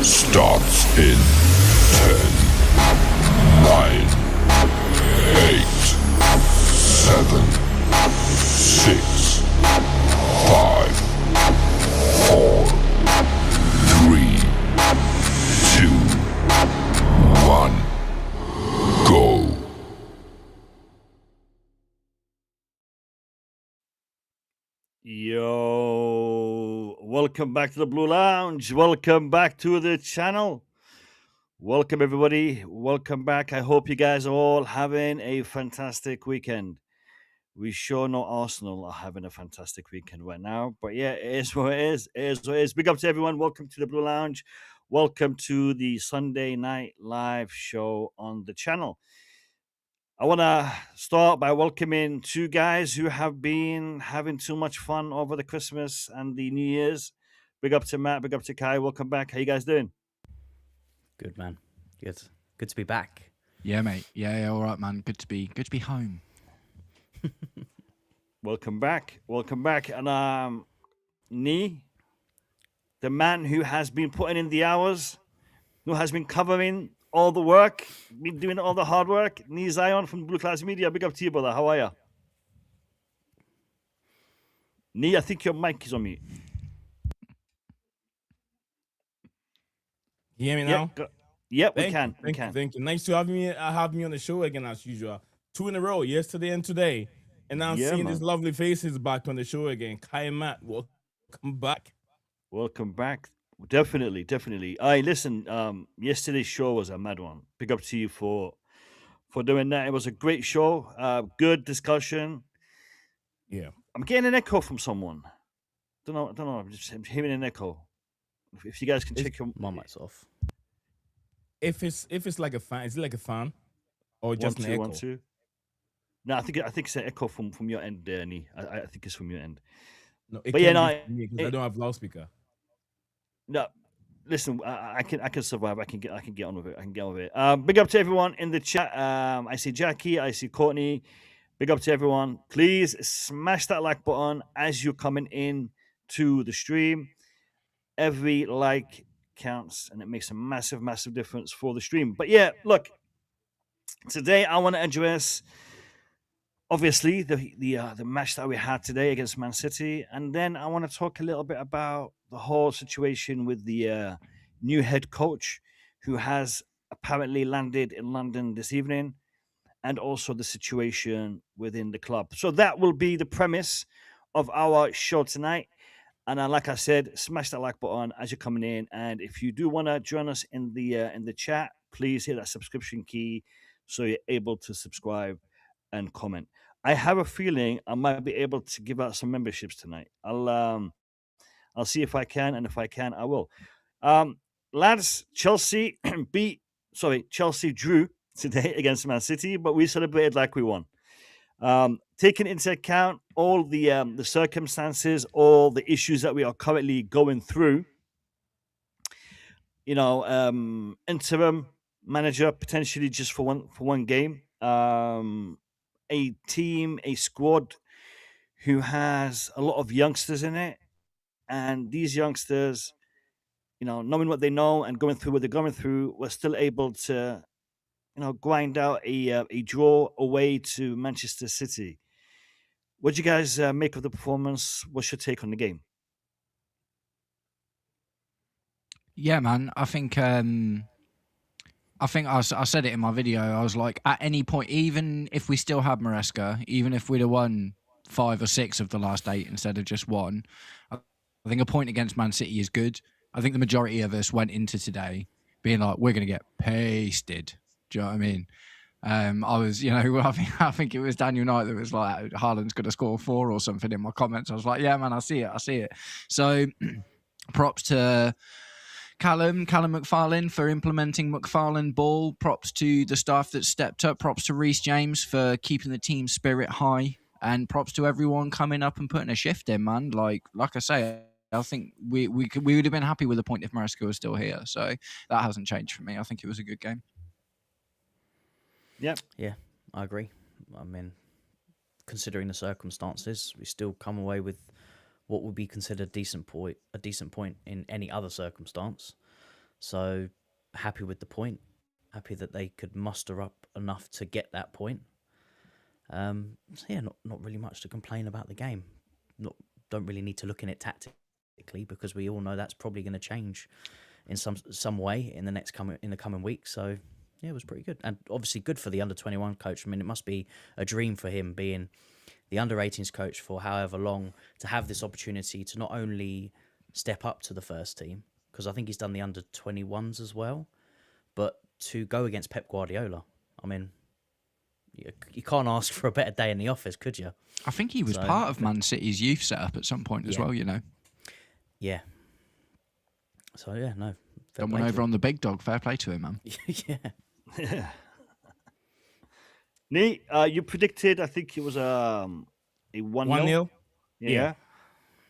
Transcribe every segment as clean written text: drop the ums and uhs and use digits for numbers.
starts in 10, 9, 8, 7, 6, 5, 4, 3, 2, 1, go. Yo, welcome back to the Blue Lounge. Welcome back to the channel. Welcome, everybody. Welcome back. I hope you guys are all having a fantastic weekend. We sure know Arsenal are having a fantastic weekend right now. But yeah, it is what it is. It is what it is. Big up to everyone. Welcome to the Blue Lounge. Welcome to the Sunday night live show on the channel. I want to start by welcoming two guys who have been having too much fun over the Christmas and the New Year's. Big up to Matt, big up to Kai. Welcome back. How you guys doing? Good, man. Good to be back. Yeah, mate. Yeah, all right, man. Good to be home. Welcome back. Welcome back. And Nee, the man who has been putting in the hours, who has been covering all the work, been doing all the hard work. Nee Zion from Blue Class Media. Big up to you, brother. How are you? Nee, I think your mic is on mute. You hear me now? Yep, we can. Thank you. Nice to have me on the show again as usual. 2 in a row, yesterday and today. And now Yeah, seeing man. these lovely faces back on the show again. Kai and Matt, welcome back. Welcome back. Definitely. Listen, yesterday's show was a mad one. Big up to you for doing that. It was a great show. Good discussion. Yeah. I'm getting an echo from someone. Don't know. I'm just hearing an echo. If you guys can check your My mic's off. If it's like a fan, is it like a fan? Or just an echo? 1, 2. No, I think it's an echo from your end, Nee. I think it's from your end. No, it But can't yeah, be me because I don't have loudspeaker. No, listen, I can survive. I can get on with it. Big up to everyone in the chat. I see Jackie. I see Courtney. Big up to everyone. Please smash that like button as you're coming in to the stream. Every like counts, and it makes a massive, massive difference for the stream. But yeah, look, today I want to address obviously the match that we had today against Man City, and then I want to talk a little bit about the whole situation with the new head coach who has apparently landed in London this evening, and also the situation within the club. So that will be the premise of our show tonight. And like I said, smash that like button as you're coming in. And if you do want to join us in the chat, please hit that subscription key so you're able to subscribe and comment. I have a feeling I might be able to give out some memberships tonight. I'll see if I can, and if I can, I will. Lads, Chelsea drew today against Man City, but we celebrated like we won. Taking into account all the circumstances, all the issues that we are currently going through, interim manager potentially just for one game, a team, a squad who has a lot of youngsters in it, and these youngsters, knowing what they know and going through what they're going through, were still able to, grind out a draw away to Manchester City. What do you guys make of the performance? What's your take on the game? Yeah, man. I think I said it in my video. I was like, at any point, even if we still had Maresca, even if we'd have won 5 or 6 of the last 8 instead of just 1, I think a point against Man City is good. I think the majority of us went into today being like, we're going to get pasted. Do you know what I mean? I was, I think it was Daniel Knight that was like, Haaland's going to score 4 or something in my comments. I was like, yeah, man, I see it. So props to Callum McFarlane for implementing McFarlane ball. Props to the staff that stepped up. Props to Reece James for keeping the team spirit high. And props to everyone coming up and putting a shift in, man. Like I say, I think we would have been happy with the point if Maresca was still here. So that hasn't changed for me. I think it was a good game. Yep. Yeah, I agree. I mean, considering the circumstances, we still come away with what would be considered a decent point in any other circumstance. So happy with the point. Happy that they could muster up enough to get that point. So yeah, not really much to complain about the game. Don't really need to look in it tactically because we all know that's probably going to change in some way in the coming weeks. So yeah, it was pretty good, and obviously good for the under-21 coach. I mean, it must be a dream for him being the under-18s coach for however long to have this opportunity to not only step up to the first team, because I think he's done the under-21s as well, but to go against Pep Guardiola. I mean, you can't ask for a better day in the office, could you? I think he was part of Man City's youth setup at some point as well, you know. Yeah. So, yeah, no. Got one over on the big dog. Fair play to him, man. Yeah. Yeah. Nee, you predicted, I think it was a 1-0. 1-0? Yeah.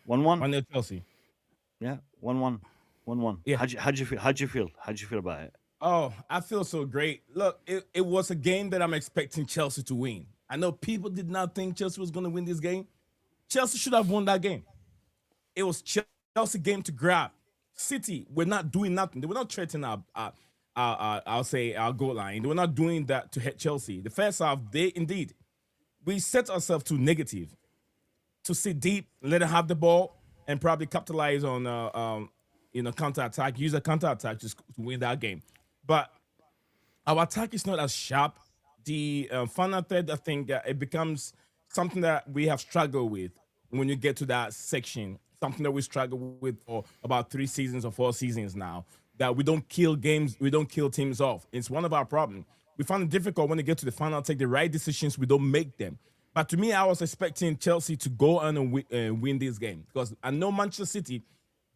1-1? 1-0 Chelsea. Yeah, 1-1. 1-1. Yeah. How'd you feel? How'd you feel about it? Oh, I feel so great. Look, it was a game that I'm expecting Chelsea to win. I know people did not think Chelsea was going to win this game. Chelsea should have won that game. It was Chelsea game to grab. City were not doing nothing. They were not threatening our goal line. They were not doing that to hit Chelsea. The first half, we set ourselves to negative, to sit deep, let them have the ball, and probably capitalize on counter-attack, use a counter-attack to win that game. But our attack is not as sharp. The final third, I think it becomes something that we have struggled with when you get to that section, something that we struggle with for about 3 seasons or 4 seasons now, that we don't kill games, we don't kill teams off. It's one of our problems. We find it difficult when they get to the final, take the right decisions, we don't make them. But to me, I was expecting Chelsea to go on and win this game because I know Manchester City,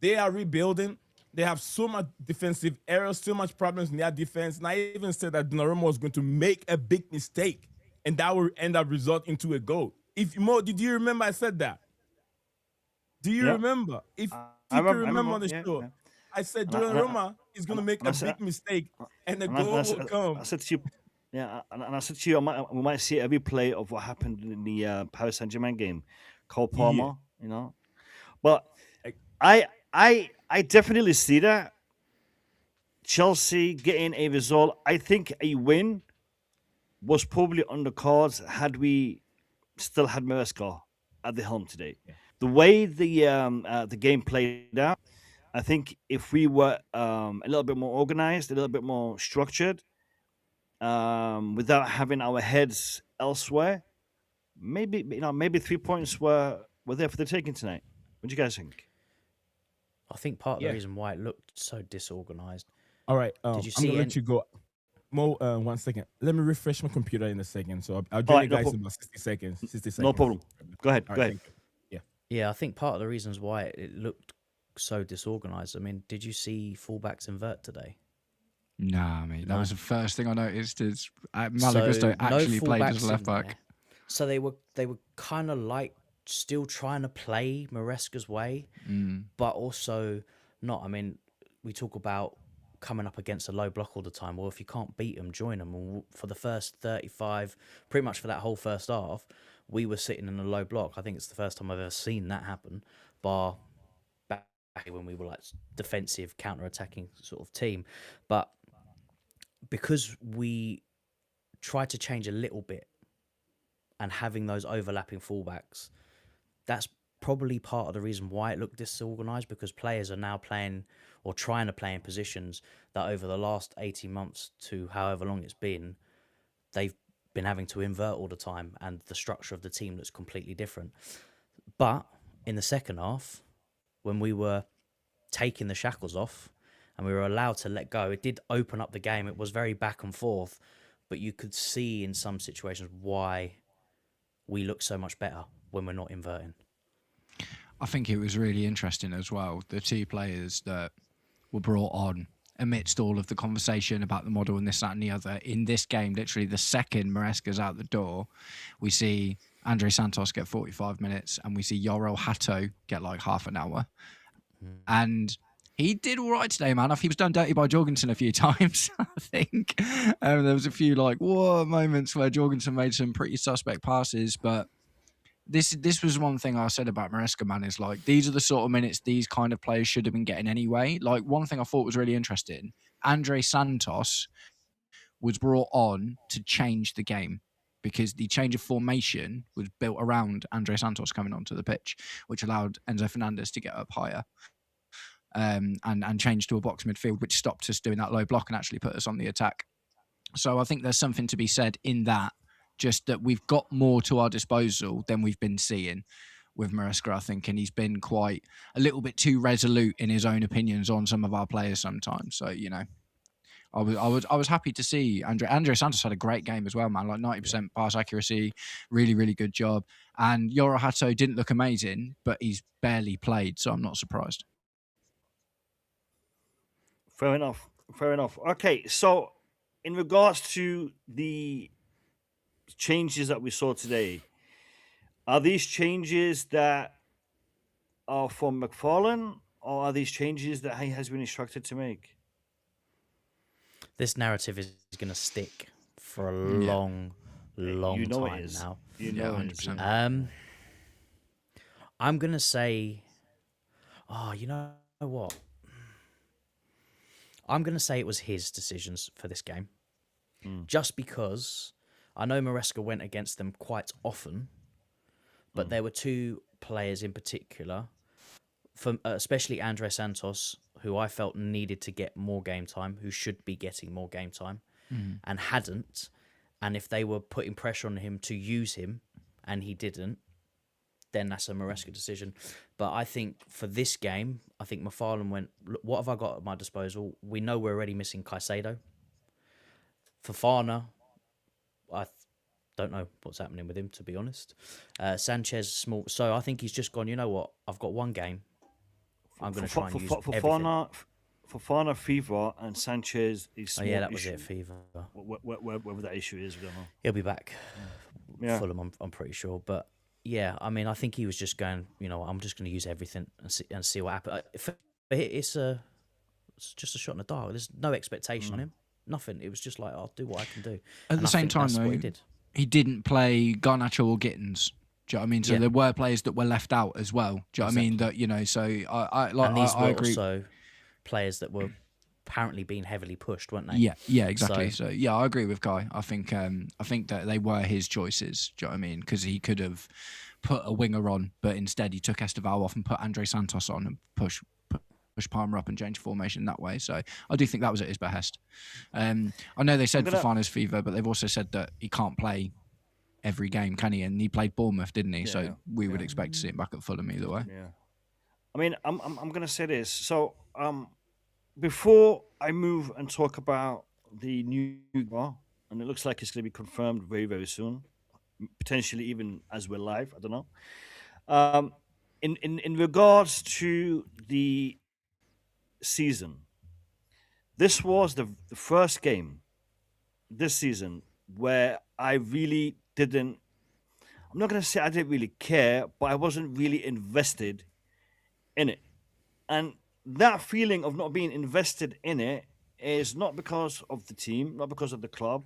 they are rebuilding. They have so much defensive errors, so much problems in their defense. And I even said that Donnarumma was going to make a big mistake, and that will end up result into a goal. Did you remember I said that? Do you remember? If you remember on the show, I said Donnarumma is going to make a big mistake, and the goal will come. I said to you, and I said to you, we might see every play of what happened in the Paris Saint-Germain game, Cole Palmer, you know. But I definitely see that. Chelsea getting a result. I think a win was probably on the cards had we still had Maresca at the helm today. Yeah. The way the game played out, I think if we were a little bit more organized, a little bit more structured, without having our heads elsewhere, maybe 3 points were there for the taking tonight. What do you guys think? I think part of the reason why it looked so disorganized. All right. Did you see I'm going to let you go. Mo, 1 second. Let me refresh my computer in a second. So I'll join you guys in about 60 seconds. 60 seconds. No problem. Go ahead. Go ahead. Yeah, I think part of the reasons why it looked so disorganized. I mean, did you see fullbacks invert today? Nah, mate. That was the first thing I noticed. Is Malagusto actually played as left back. So they were kind of like still trying to play Maresca's way, but also not. I mean, we talk about coming up against a low block all the time. Well, if you can't beat them, join them. And for the first 35, pretty much for that whole first half, we were sitting in a low block. I think it's the first time I've ever seen that happen, bar back when we were like defensive, counter-attacking sort of team. But because we tried to change a little bit and having those overlapping fullbacks, that's probably part of the reason why it looked disorganised, because players are now playing or trying to play in positions that over the last 18 months to however long it's been, they've been having to invert all the time, and the structure of the team looks completely different. But in the second half, when we were taking the shackles off and we were allowed to let go, it did open up the game. It was very back and forth, but you could see in some situations why we look so much better when we're not inverting. I think it was really interesting as well, the 2 players that were brought on amidst all of the conversation about the model and this, that and the other. In this game, literally the second Maresca's out the door, we see Andre Santos get 45 minutes and we see Yoro Hato get like half an hour. And he did all right today, man. He was done dirty by Jorgensen a few times, I think. There was a few like, whoa moments where Jorgensen made some pretty suspect passes, but this was one thing I said about Maresca, man, is like these are the sort of minutes these kind of players should have been getting anyway. Like one thing I thought was really interesting, Andre Santos was brought on to change the game because the change of formation was built around Andre Santos coming onto the pitch, which allowed Enzo Fernandez to get up higher. And change to a box midfield, which stopped us doing that low block and actually put us on the attack. So I think there's something to be said in that, just that we've got more to our disposal than we've been seeing with Maresca, I think, and he's been quite a little bit too resolute in his own opinions on some of our players sometimes. So, you know, I was happy to see Andre Santos had a great game as well, man. Like 90% pass accuracy, really, really good job. And Yoro Hato didn't look amazing, but he's barely played, so I'm not surprised. Fair enough. Fair enough. Okay, so in regards to the changes that we saw today, are these changes that are from McFarlane, or are these changes that he has been instructed to make? This narrative is going to stick for a long You know time it is. now. You know it is. 100%. I'm going to say, you know what? I'm going to say it was his decisions for this game. Just because I know Maresca went against them quite often, but there were two players in particular, especially Andre Santos, who I felt needed to get more game time, who should be getting more game time, and hadn't. And if they were putting pressure on him to use him, and he didn't, then that's a Maresca decision. But I think for this game, I think McFarlane went, "Look, what have I got at my disposal? We know we're already missing Caicedo. Fofana, I don't know what's happening with him, to be honest. Sanchez, small. So I think he's just gone, you know what? I've got one game. I'm going to try and use everything. Fofana, Fever, and Sanchez is small. Oh, yeah, that was issue. it, Fever. Whatever that issue is, we don't know. He'll be back. Yeah. Fulham, I'm pretty sure. But yeah, I mean, I think he was just going, you know, I'm just going to use everything and see what happens. It's just a shot in the dark. There's no expectation on him. Nothing. It was just like, I'll do what I can do. At the same time, though, he didn't play Garnacho or Gittins. Do you know what I mean? So there were players that were left out as well. Do you know what I mean? That, you know, so I agree. Also players that were apparently being heavily pushed, weren't they? Yeah, exactly. So yeah, I agree with Kai. I think that they were his choices. Do you know what I mean? Because he could have put a winger on, but instead he took Esteval off and put Andre Santos on and push Palmer up and change formation that way. So I do think that was at his behest. I know they said Fofana's fever, but they've also said that he can't play every game, can he? And he played Bournemouth, didn't he? So we would expect to see him back at Fulham either way. Yeah. I mean, I'm gonna say this. So before I move and talk about the new bar, and it looks like it's gonna be confirmed very, very soon, potentially even as we're live. I don't know. In regards to the season, this was the first game this season where I really didn't. I'm not going to say I didn't really care, but I wasn't really invested in it. And that feeling of not being invested in it is not because of the team, not because of the club.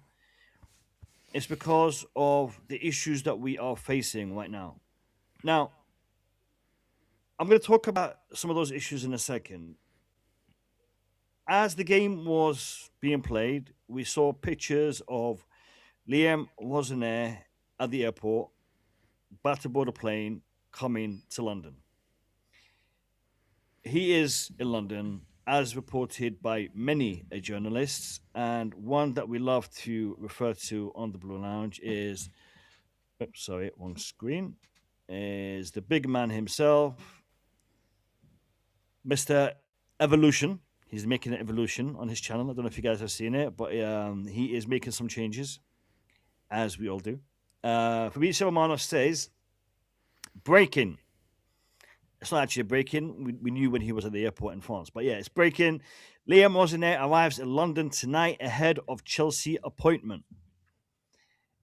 It's because of the issues that we are facing right now. Now, I'm going to talk about some of those issues in a second. As the game was being played, we saw pictures of Liam Rosenior at the airport, about to board a plane, coming to London. He is in London, as reported by many journalists, and one that we love to refer to on the Blue Lounge is, wrong screen, is the big man himself, Mr. Evolution. He's making an evolution on his channel. I don't know if you guys have seen it, but he is making some changes, as we all do. Fabrizio Romano says, breaking. It's not actually a break-in. We knew when he was at the airport in France. But yeah, it's breaking. Liam Rosenior arrives in London tonight ahead of Chelsea appointment.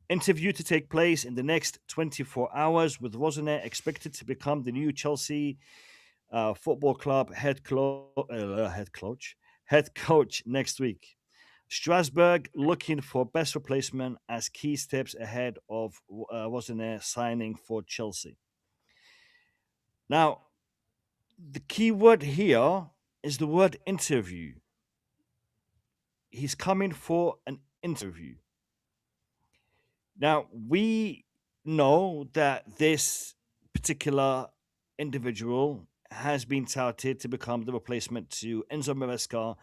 Interview to take place in the next 24 hours, with Rosenior expected to become the new Chelsea Football Club head coach next week. Strasbourg looking for best replacement as key steps ahead of Rosenior signing for Chelsea. Now, the key word here is the word interview. He's coming for an interview. Now, we know that this particular individual has been touted to become the replacement to Enzo Maresca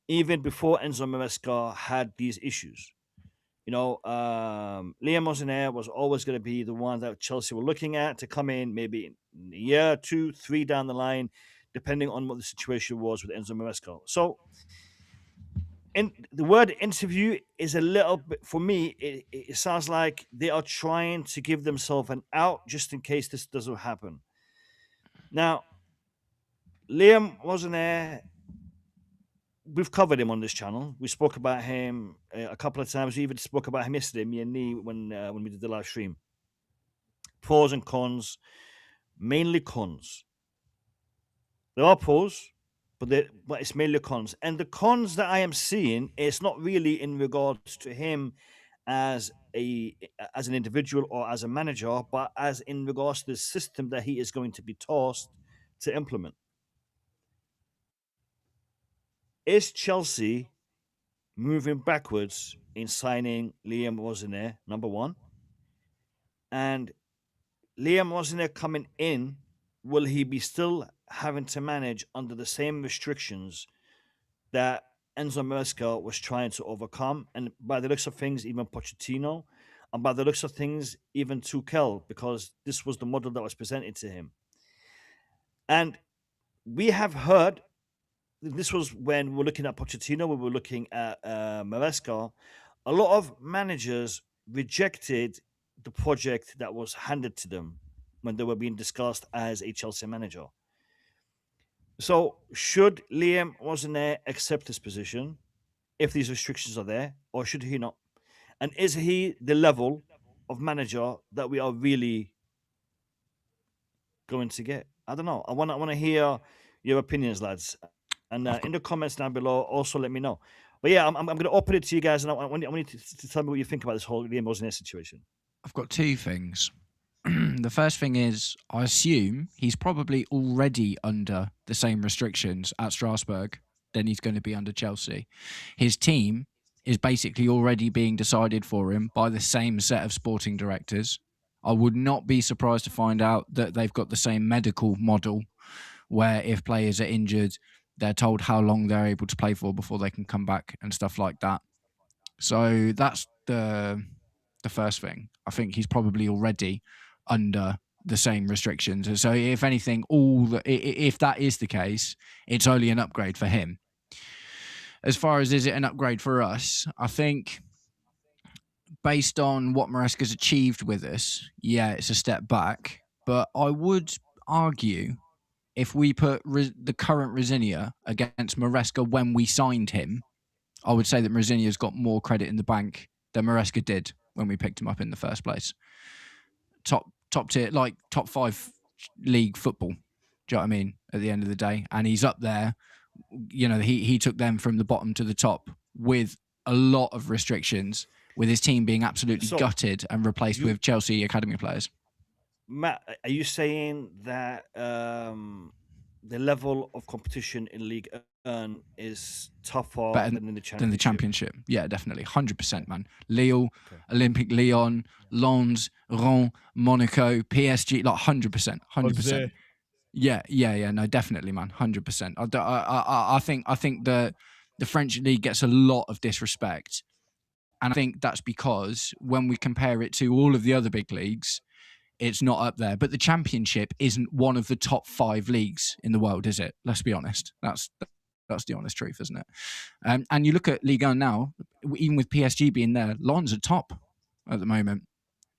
even before Enzo Maresca had these issues. Liam Rosenior was always going to be the one that Chelsea were looking at to come in maybe in a year, 2, 3 down the line, depending on what the situation was with Enzo Maresca. So, the word interview is a little bit, for me, it sounds like they are trying to give themselves an out just in case this doesn't happen. Now, Liam Rosenior, we've covered him on this channel. We spoke about him a couple of times. We even spoke about him yesterday, me and Nee, when we did the live stream. Pros and cons, mainly cons. There are pros, but it's mainly cons. And the cons that I am seeing is not really in regards to him as an individual or as a manager, but as in regards to the system that he is going to be tasked to implement. Is Chelsea moving backwards in signing Liam Rosenior, number one? And Liam Rosenior coming in, will he be still having to manage under the same restrictions that Enzo Maresca was trying to overcome? And by the looks of things, even Pochettino, and by the looks of things, even Tuchel, because this was the model that was presented to him. And we have heard, this was when we were looking at Pochettino, we were looking at Maresca, a lot of managers rejected the project that was handed to them when they were being discussed as a Chelsea manager. So, should Liam Rosenior accept this position if these restrictions are there, or should he not? And is he the level of manager that we are really going to get? I don't know. I want to hear your opinions, lads. And in the comments down below, also let me know. But yeah, I'm going to open it to you guys, and I want you to tell me what you think about this whole Liam Rosenior situation. I've got two things. The first thing is, I assume he's probably already under the same restrictions at Strasbourg than he's going to be under Chelsea. His team is basically already being decided for him by the same set of sporting directors. I would not be surprised to find out that they've got the same medical model where if players are injured, they're told how long they're able to play for before they can come back and stuff like that. So that's the first thing. I think he's probably already under the same restrictions. So if anything, if that is the case, it's only an upgrade for him. As far as is it an upgrade for us, I think based on what Maresca's achieved with us, yeah, it's a step back. But I would argue if we put the current Rosenior against Maresca when we signed him, I would say that Rosenior's got more credit in the bank than Maresca did when we picked him up in the first place. Top tier, like top 5 league football. Do you know what I mean? At the end of the day, and he's up there. You know, he took them from the bottom to the top with a lot of restrictions, with his team being absolutely gutted and replaced with Chelsea academy players. Matt, are you saying that the level of competition in League One is tougher than in the Championship? Than the Championship? Yeah, definitely. 100%, man. Lille, okay. Olympique Lyon, Lens, Rennes, Monaco, PSG, like 100%. 100%. Yeah. No, definitely, man. 100%. I think the French league gets a lot of disrespect. And I think that's because when we compare it to all of the other big leagues, it's not up there. But the Championship isn't one of the top 5 leagues in the world, is it? Let's be honest. That's the honest truth, isn't it? And you look at Ligue 1 now, even with PSG being there, Lens are top at the moment.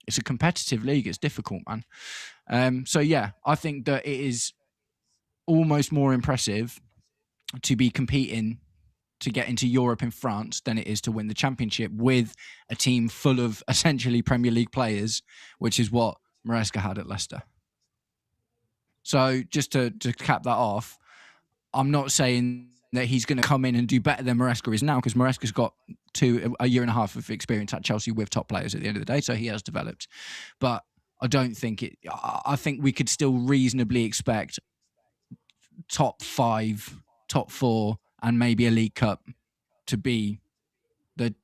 It's a competitive league. It's difficult, man. So, yeah, I think that it is almost more impressive to be competing to get into Europe in France than it is to win the Championship with a team full of essentially Premier League players, which is what Maresca had at Leicester. So just to cap that off, I'm not saying that he's going to come in and do better than Maresca is now, because Maresca's got a year and a half of experience at Chelsea with top players at the end of the day, so he has developed. But I don't think it. I think we could still reasonably expect top 5, top 4, and maybe a League Cup to be the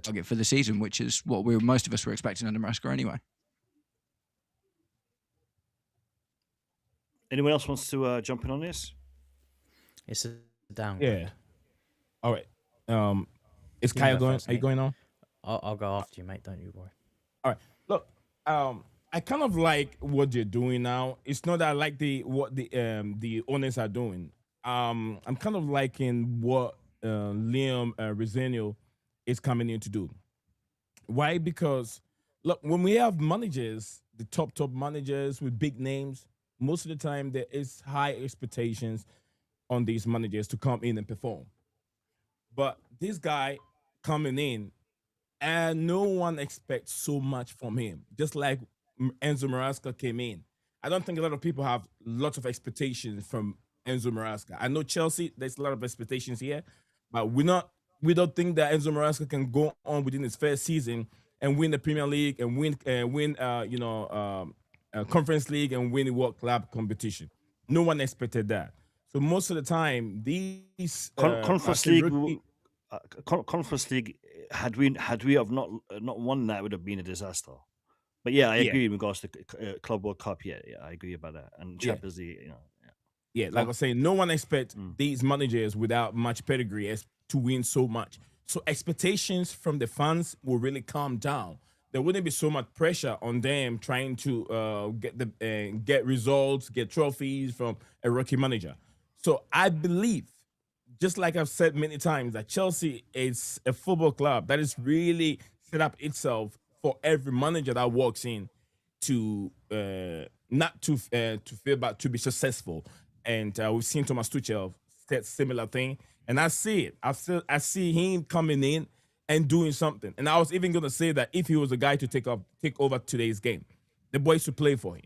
target for the season, which is what most of us were expecting under Maresca anyway. Anyone else wants to jump in on this? It's a downgrade. Yeah. All right. Is You Kyle go going? first, Are you mate. going on? I'll go after you, mate. Don't you worry. All right. Look, I kind of like what you're doing now. It's not that I like what the owners are doing. I'm kind of liking what Liam Rosenior is coming in to do. Why? Because look, when we have managers, the top managers with big names, most of the time there is high expectations on these managers to come in and perform. But this guy coming in, and no one expects so much from him. Just like Enzo Maresca came in, I don't think a lot of people have lots of expectations from Enzo Maresca. I know Chelsea, there's a lot of expectations here, but we don't think that Enzo Maresca can go on within his first season and win the Premier League and win Conference League and win the World Club competition. No one expected that. So most of the time, these Conference League. Conference League. Had we have not won that, it would have been a disaster. But yeah, I agree in regards to Club World Cup. Yeah, I agree about that. And Champions League, Yeah, like I was saying, no one expects these managers without much pedigree to win so much. So expectations from the fans will really calm down. There wouldn't be so much pressure on them trying to get results, get trophies from a rookie manager. So I believe, just like I've said many times, that Chelsea is a football club that is really set up itself for every manager that walks in to not to feel bad, to be successful. And we've seen Thomas Tuchel said similar thing, and I see it. I see him coming in and doing something. And I was even going to say that if he was a guy to take over today's game, the boys should play for him.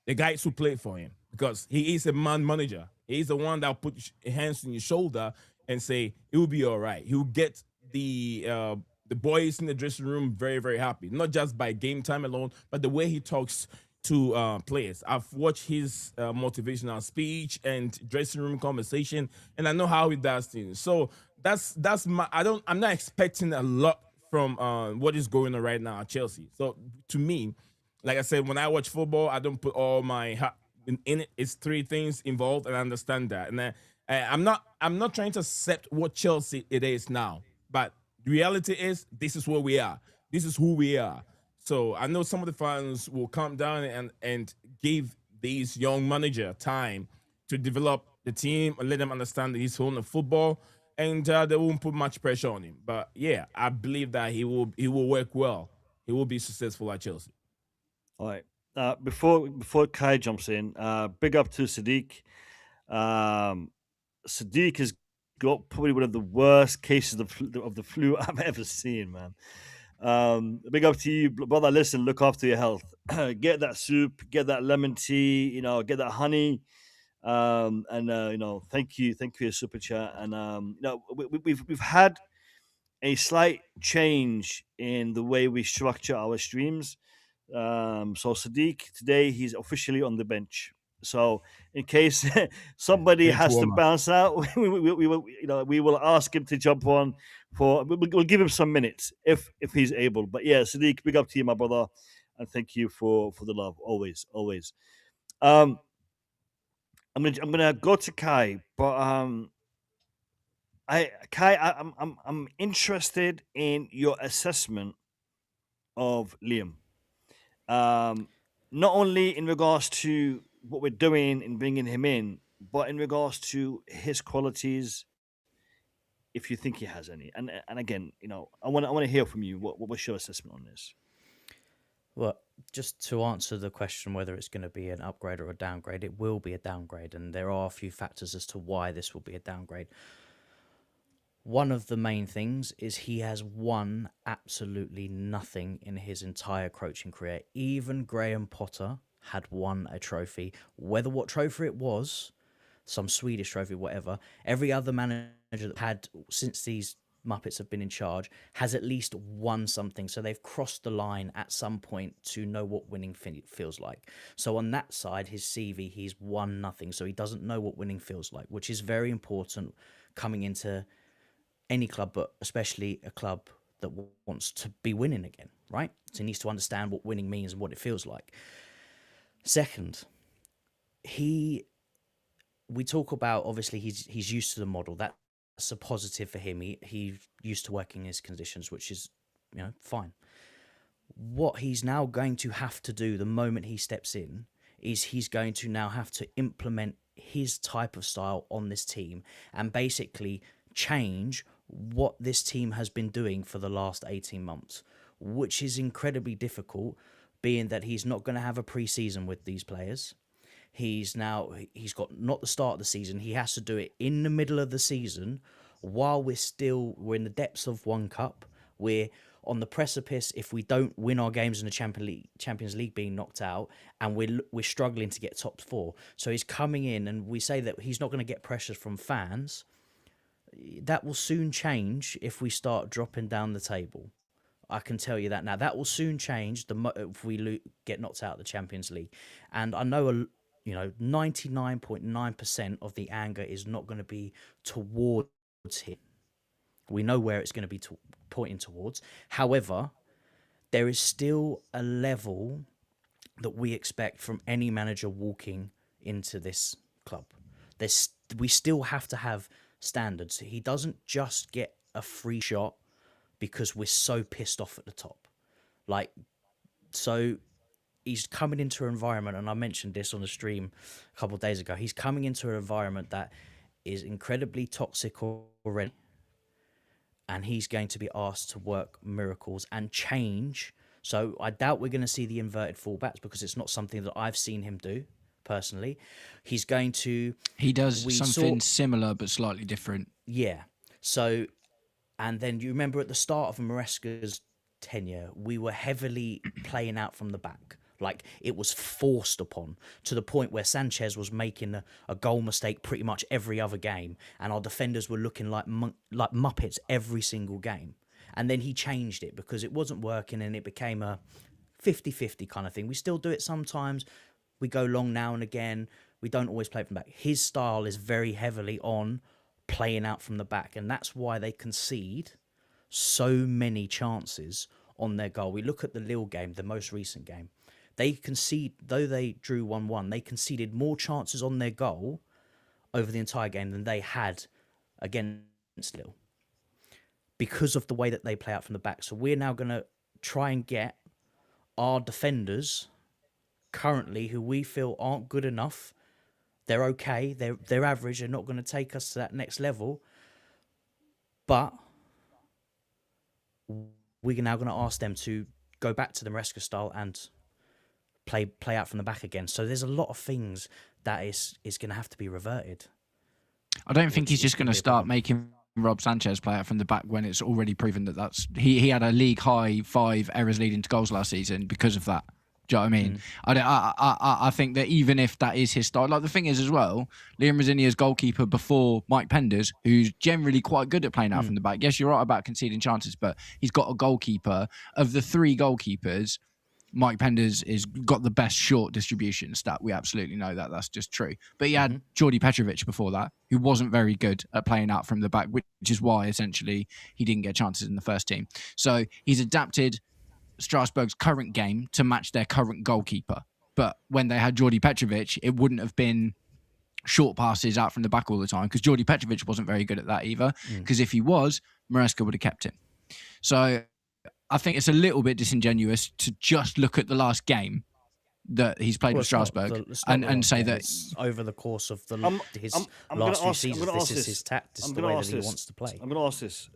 The guys who play for him, because he is a man manager. He's the one that will put hands on your shoulder and say it will be all right. He will get the boys in the dressing room very, very happy, not just by game time alone, but the way he talks to players. I've watched his motivational speech and dressing room conversation, and I know how he does things. So that's my. I'm not expecting a lot from what is going on right now at Chelsea. So to me, like I said, when I watch football, I don't put all my heart in it. It's 3 things involved, and I understand that. And I'm not trying to accept what Chelsea it is now, but the reality is this is where we are. This is who we are. So I know some of the fans will come down and give these young manager time to develop the team and let them understand that he's holding football, and they won't put much pressure on him. But yeah, I believe that he will work well. He will be successful at Chelsea. All right. Before Kai jumps in, big up to Sadiq. Sadiq has got probably one of the worst cases of the flu I've ever seen, man. Big up to you, brother. Listen, look after your health. Get that soup, get that lemon tea, get that honey. Thank you for your super chat. And we've had a slight change in the way we structure our streams. So Sadiq today he's officially on the bench. So in case somebody Bench has to warmer. bounce out, we will ask him to jump on for. We'll give him some minutes if he's able. But yeah, Sadiq, big up to you, my brother, and thank you for the love always. I'm gonna go to Kai, but I'm interested in your assessment of Liam. Not only in regards to what we're doing in bringing him in, but in regards to his qualities, if you think he has any. And again, I want to hear from you. What's your assessment on this? Well, just to answer the question whether it's going to be an upgrade or a downgrade, it will be a downgrade, and there are a few factors as to why this will be a downgrade. One of the main things is he has won absolutely nothing in his entire coaching career. Even Graham Potter had won a trophy. Whether what trophy it was, some Swedish trophy, whatever. Every other manager that had since these Muppets have been in charge has at least won something. So they've crossed the line at some point to know what winning feels like. So on that side, his CV, he's won nothing. So he doesn't know what winning feels like, which is very important coming into any club, but especially a club that wants to be winning again, right? So he needs to understand what winning means and what it feels like. Second, we talk about, obviously he's used to the model. That's a positive for him. He used to working in his conditions, which is, fine. What he's now going to have to do the moment he steps in is he's going to now have to implement his type of style on this team and basically change what this team has been doing for the last 18 months, which is incredibly difficult, being that he's not going to have a pre-season with these players. He's got not the start of the season. He has to do it in the middle of the season while we're in the depths of one cup. We're on the precipice if we don't win our games in the Champions League being knocked out, and we're struggling to get top four. So he's coming in, and we say that he's not going to get pressure from fans. That will soon change if we start dropping down the table. I can tell you that now. That will soon change if we get knocked out of the Champions League. And I know 99.9% of the anger is not going to be towards him. We know where it's going to be pointing towards. However, there is still a level that we expect from any manager walking into this club. We still have to have standards. He doesn't just get a free shot because we're so pissed off at the top. So he's coming into an environment, and I mentioned this on the stream a couple of days ago, he's coming into an environment that is incredibly toxic already, and he's going to be asked to work miracles and change. So I doubt we're going to see the inverted fullbacks because it's not something that I've seen him do personally. He's going to... He does something similar but slightly different. Yeah. So, and then you remember at the start of Maresca's tenure, we were heavily playing out from the back. Like, it was forced upon, to the point where Sanchez was making a goal mistake pretty much every other game, and our defenders were looking like Muppets every single game. And then he changed it because it wasn't working, and it became a 50-50 kind of thing. We still do it sometimes. We go long now and again. We don't always play from the back. His style is very heavily on playing out from the back, and that's why they concede so many chances on their goal. We look at the Lille game, the most recent game. They concede, though they drew 1-1, they conceded more chances on their goal over the entire game than they had against Lille because of the way that they play out from the back. So we're now going to try and get our defenders currently, who we feel aren't good enough. They're okay. They're average. They're not going to take us to that next level. But we're now going to ask them to go back to the Maresca style and play out from the back again. So there's a lot of things that is going to have to be reverted. I don't think he's just going to start making Rob Sanchez play out from the back when it's already proven that's... He had a league high 5 errors leading to goals last season because of that. Do you know what I mean? I think that even if that is his style, like the thing is as well, Liam Rosenier's goalkeeper before Mike Penders, who's generally quite good at playing out from the back. Yes, you're right about conceding chances, but he's got a goalkeeper. Of the 3 goalkeepers, Mike Penders has got the best short distribution stat. We absolutely know that. That's just true. But he had Jordi Petrovic before that, who wasn't very good at playing out from the back, which is why essentially he didn't get chances in the first team. So he's adapted Strasbourg's current game to match their current goalkeeper. But when they had Jordi Petrovic, it wouldn't have been short passes out from the back all the time because Jordi Petrovic wasn't very good at that either. Because if he was, Maresca would have kept him. So I think it's a little bit disingenuous to just look at the last game that he's played with Strasbourg and say that over the course of his last few seasons, this is his tactics, the way that he wants to play. I'm going to ask this.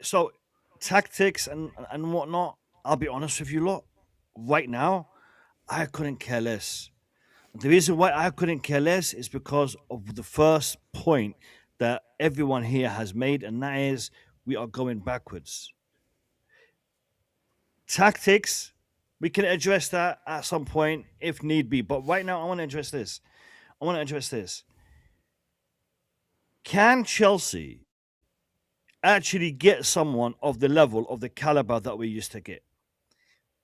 So tactics and whatnot, I'll be honest with you lot, right now, I couldn't care less. The reason why I couldn't care less is because of the first point that everyone here has made, and that is we are going backwards. Tactics, we can address that at some point if need be. But right now, I want to address this. can Chelsea actually get someone of the level of the caliber that we used to get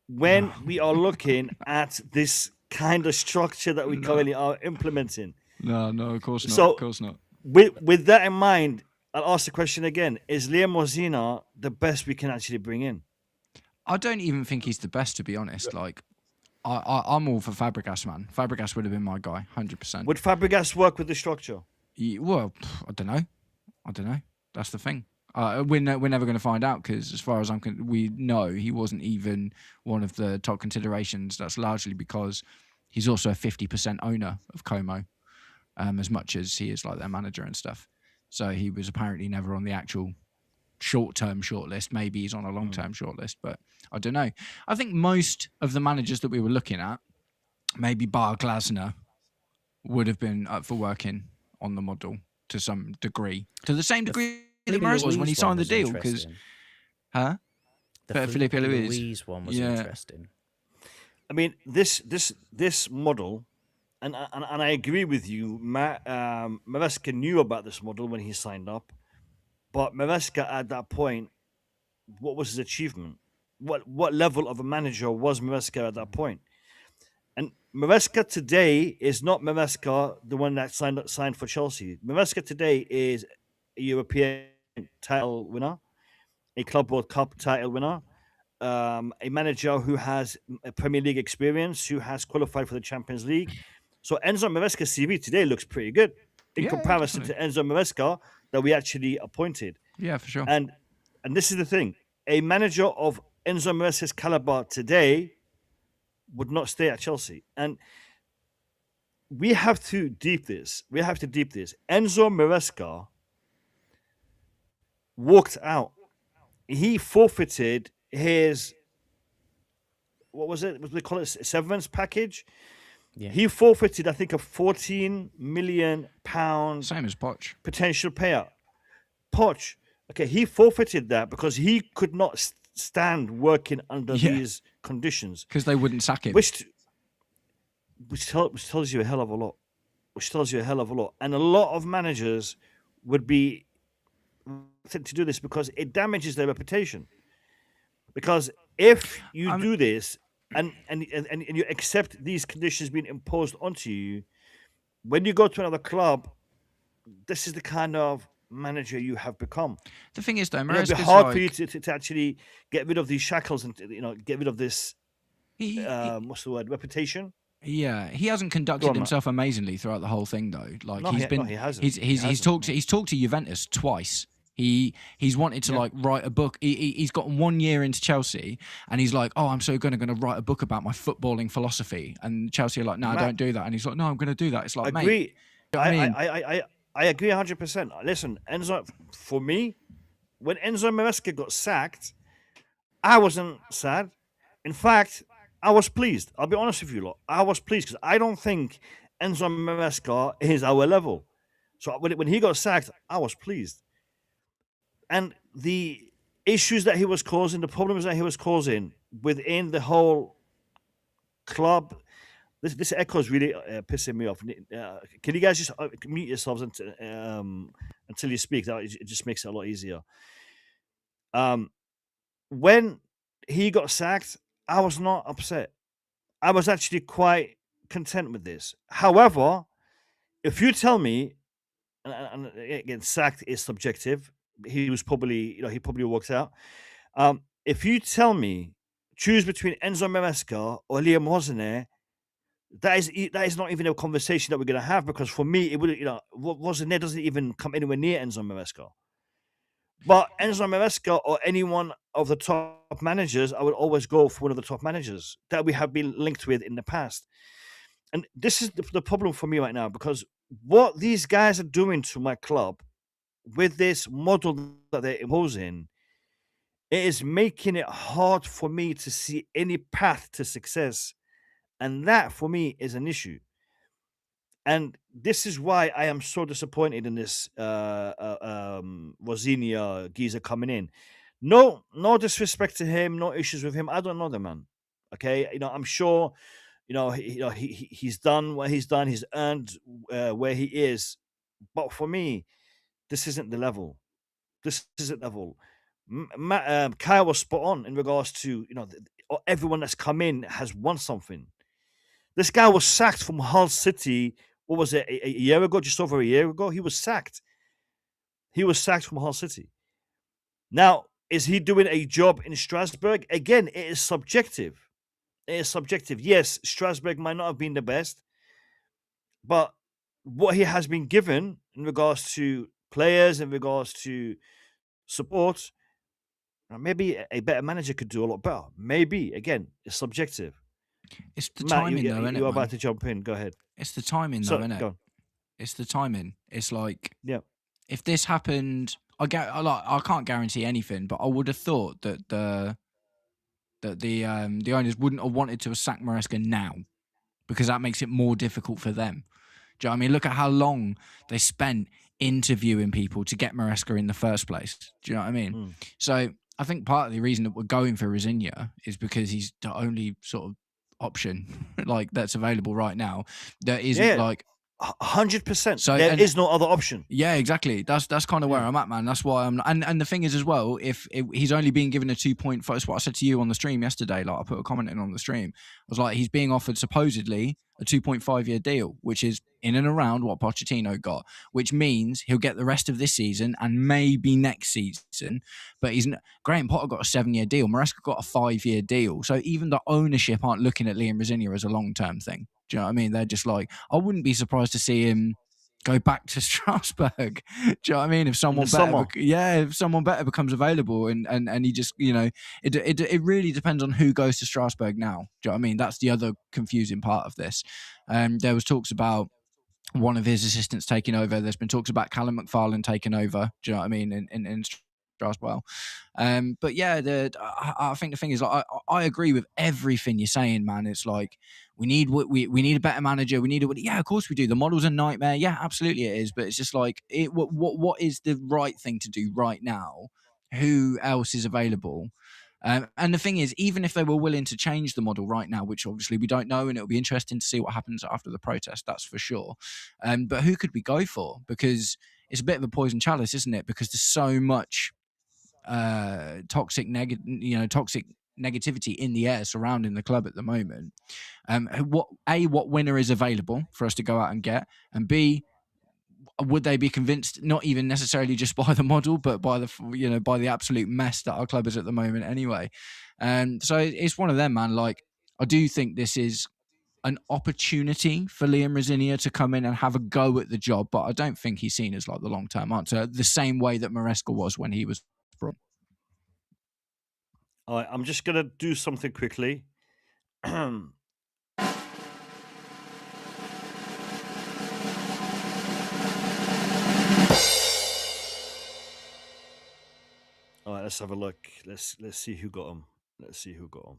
when we are looking at this kind of structure that we currently are implementing? No, of course not. So- Of course not. With that in mind, I'll ask the question again: is Liam Rosenior the best we can actually bring in? I don't even think he's the best, to be honest. Like, I'm all for Fabregas, man. Fabregas would have been my guy, 100%. Would Fabregas work with the structure? Well, I don't know. That's the thing. We're never going to find out because, as far as we know, he wasn't even one of the top considerations. That's largely because he's also a 50% owner of Como, as much as he is like their manager and stuff. So he was apparently never on the actual short-term shortlist. Maybe he's on a long-term shortlist, but I don't know. I think most of the managers that we were looking at, maybe bar Glasner, would have been up for working on the model to some degree, to the same degree that Maresca was when he signed the deal. Because, the Felipe Luis. Luis one was Yeah. interesting. I mean, this model, and I agree with you. Maresca knew about this model when he signed up, but Maresca at that point, what was his achievement? What level of a manager was Maresca at that point? And Maresca today is not Maresca, the one that signed for Chelsea. Maresca today is a European title winner, a Club World Cup title winner, a manager who has a Premier League experience, who has qualified for the Champions League. So Enzo Maresca's CV today looks pretty good in Yeah, comparison to Enzo Maresca that we actually appointed. Yeah, for sure. And this is the thing: a manager of Enzo Maresca's caliber today would not stay at Chelsea. And we have to deep this. Enzo Maresca walked out. He forfeited his, what was it? What do they call it? Severance package. Yeah. He forfeited, I think, a £14 million Same as Poch. potential payout. Poch, okay, he forfeited that because he could not stand working under Yeah. these conditions, Because they wouldn't sack him. which tells you a hell of a lot. And a lot of managers would be reluctant to do this because it damages their reputation. Because if you do this and you accept these conditions being imposed onto you, when you go to another club, this is the kind of manager you have become. The thing is, though, You know, it'd be Maresca's hard like, for you to actually get rid of these shackles and get rid of this what's the word, reputation. Yeah, he hasn't conducted Matt. himself amazingly throughout the whole thing, though. Like No, he's he- been, no, he hasn't. he's He hasn't, talked no. he's talked to Juventus twice. He's wanted to like write a book. He's got 1 year into Chelsea, and he's like, "Oh, I'm so going to write a book about my footballing philosophy." And Chelsea are like, "No, Matt, don't do that." And he's like, "No, I'm going to do that." It's like, mate, Agree. you know what I mean? I agree 100%. Listen, Enzo, for me, when Enzo Maresca got sacked, I wasn't sad. In fact, I was pleased. I'll be honest with you, lot. I was pleased because I don't think Enzo Maresca is our level. So when he got sacked, I was pleased. And the issues that he was causing, the problems that he was causing within the whole club, this echo is really pissing me off. Can you guys just mute yourselves until you speak? It just makes it a lot easier. When he got sacked, I was not upset. I was actually quite content with this. However, if you tell me, and again, sacked is subjective. He was probably, he probably worked out. If you tell me, choose between Enzo Maresca or Liam Rosenior, that is not even a conversation that we're going to have, because for me, it would, Rosenior doesn't even come anywhere near Enzo Maresca. But Enzo Maresca or any one of the top managers, I would always go for one of the top managers that we have been linked with in the past. And this is the problem for me right now, because what these guys are doing to my club with this model that they're imposing, it is making it hard for me to see any path to success. And that, for me, is an issue. And this is why I am so disappointed in this Rosenior geezer coming in. No disrespect to him, no issues with him. I don't know the man. Okay, I'm sure, he's done what he's done. He's earned where he is. But for me, This isn't the level. This isn't level. Kyle was spot on in regards to everyone that's come in has won something. This guy was sacked from Hull City. What was it? A year ago, just over a year ago, he was sacked. He was sacked from Hull City. Now, is he doing a job in Strasbourg? Again, it is subjective. It is subjective. Yes, Strasbourg might not have been the best, but what he has been given in regards to players, in regards to support, maybe a better manager could do a lot better. Maybe. Again, it's subjective. It's the Matt, timing, though, isn't it, you're about man? to jump in. Go ahead. It's the timing, So, though, isn't it? go on. It's the timing. It's like, Yeah. if this happened, I can't guarantee anything, but I would have thought that the owners wouldn't have wanted to sack Maresca now, because that makes it more difficult for them. Do you know what I mean? Look at how long they spent interviewing people to get Maresca in the first place. Do you know what I mean? So I think part of the reason that we're going for Rosenior is because he's the only sort of option like that's available right now that isn't like 100%. So- There and- is no other option. yeah, exactly. That's kind of where I'm at, man. That's why I'm. And the thing is, as well, if he's only being given a 2.5, that's what I said to you on the stream yesterday. Like I put a comment in on the stream. I was like, he's being offered supposedly a 2.5-year deal, which is in and around what Pochettino got, which means he'll get the rest of this season and maybe next season. But Graham Potter got a 7-year deal. Maresca got a 5-year deal. So even the ownership aren't looking at Liam Rosenior as a long-term thing. Do you know what I mean? They're just like, I wouldn't be surprised to see him go back to Strasbourg. Do you know what I mean? If someone summer. if someone better becomes available, and he just, it really depends on who goes to Strasbourg now. Do you know what I mean? That's the other confusing part of this. There was talks about one of his assistants taking over. There's been talks about Callum McFarlane taking over. Do you know what I mean? In Strasbourg. But yeah, I think the thing is, like, I agree with everything you're saying, man. It's like we need a better manager. Yeah, of course we do. The model's a nightmare. Yeah, absolutely it is. But it's just like what is the right thing to do right now? Who else is available? And the thing is, even if they were willing to change the model right now, which obviously we don't know, and it'll be interesting to see what happens after the protest, that's for sure. But who could we go for? Because it's a bit of a poison chalice, isn't it? Because there's so much toxic negativity in the air surrounding the club at the moment. What winner is available for us to go out and get, and B, would they be convinced, not even necessarily just by the model, but by the absolute mess that our club is at the moment anyway? So it's one of them, man. Like, I do think this is an opportunity for Liam Rosenior to come in and have a go at the job, but I don't think he's seen as like the long-term answer, the same way that Maresca was when he was brought. All right, I'm just gonna do something quickly. All right, let's have a look. Let's see who got him. Let's see who got him.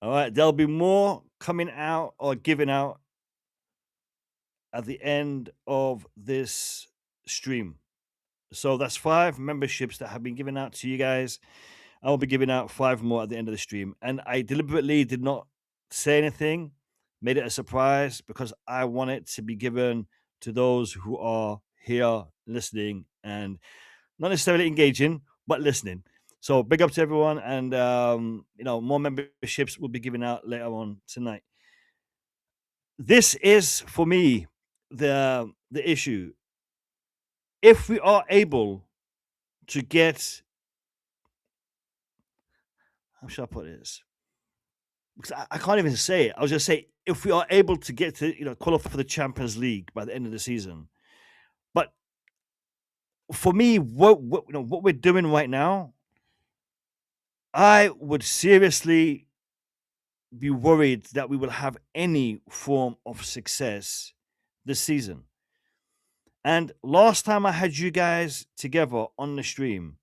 All right, there'll be more coming out or given out at the end of this stream. So that's 5 memberships that have been given out to you guys. I will be giving out 5 more at the end of the stream. And I deliberately did not say anything, made it a surprise, because I want it to be given to those who are here listening and not necessarily engaging, but listening. So big up to everyone. And, more memberships will be given out later on tonight. This is, for me, the issue. If we are able to get, how should I put this? Because I can't even say it. I was just say, if we are able to get to qualify for the Champions League by the end of the season. But for me, what we're doing right now, I would seriously be worried that we will have any form of success this season. And last time I had you guys together on the stream,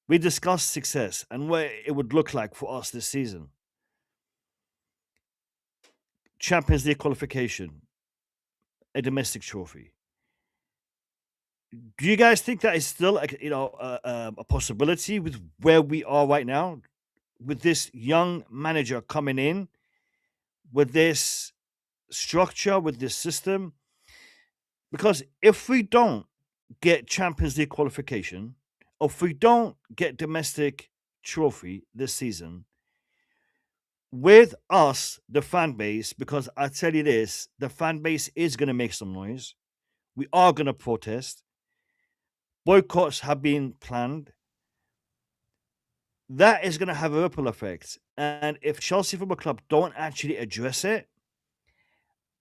we discussed success and what it would look like for us this season. Champions League qualification, a domestic trophy. Do you guys think that is still like a possibility with where we are right now, with this young manager coming in, with this structure, with this system? Because if we don't get Champions League qualification, or if we don't get domestic trophy this season, with us, the fan base, because I tell you this, the fan base is going to make some noise. We are going to protest. Boycotts have been planned. That is going to have a ripple effect. And if Chelsea Football Club don't actually address it,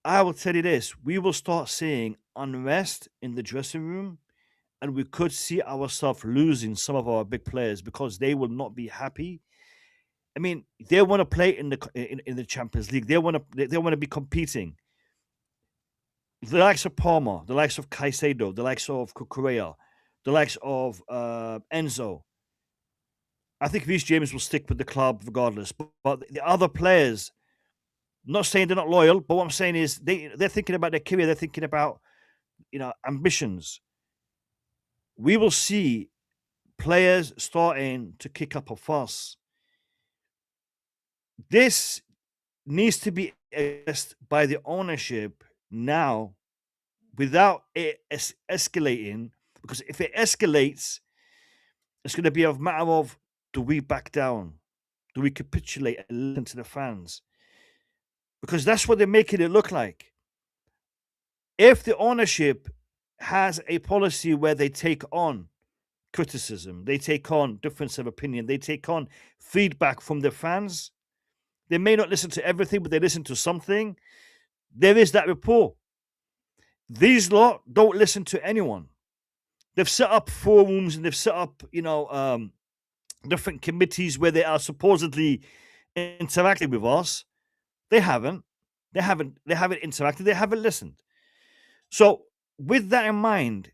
I will tell you this, we will start seeing unrest in the dressing room, and we could see ourselves losing some of our big players because they will not be happy. I mean, they want to play in the Champions League. They want to be competing. The likes of Palmer, the likes of Caicedo, the likes of Cucurella, the likes of Enzo. I think Reece James will stick with the club regardless. But the other players, not saying they're not loyal, but what I'm saying is they're thinking about their career. They're thinking about ambitions. We will see players starting to kick up a fuss. This needs to be addressed by the ownership now without it escalating, because if it escalates, it's going to be a matter of, do we back down? Do we capitulate and listen to the fans? Because that's what they're making it look like. If the ownership has a policy where they take on criticism, they take on difference of opinion, they take on feedback from the fans, they may not listen to everything, but they listen to something. There is that rapport. These lot don't listen to anyone. They've set up forums and they've set up, different committees where they are supposedly interacting with us. They haven't. They haven't interacted. They haven't listened. So, with that in mind,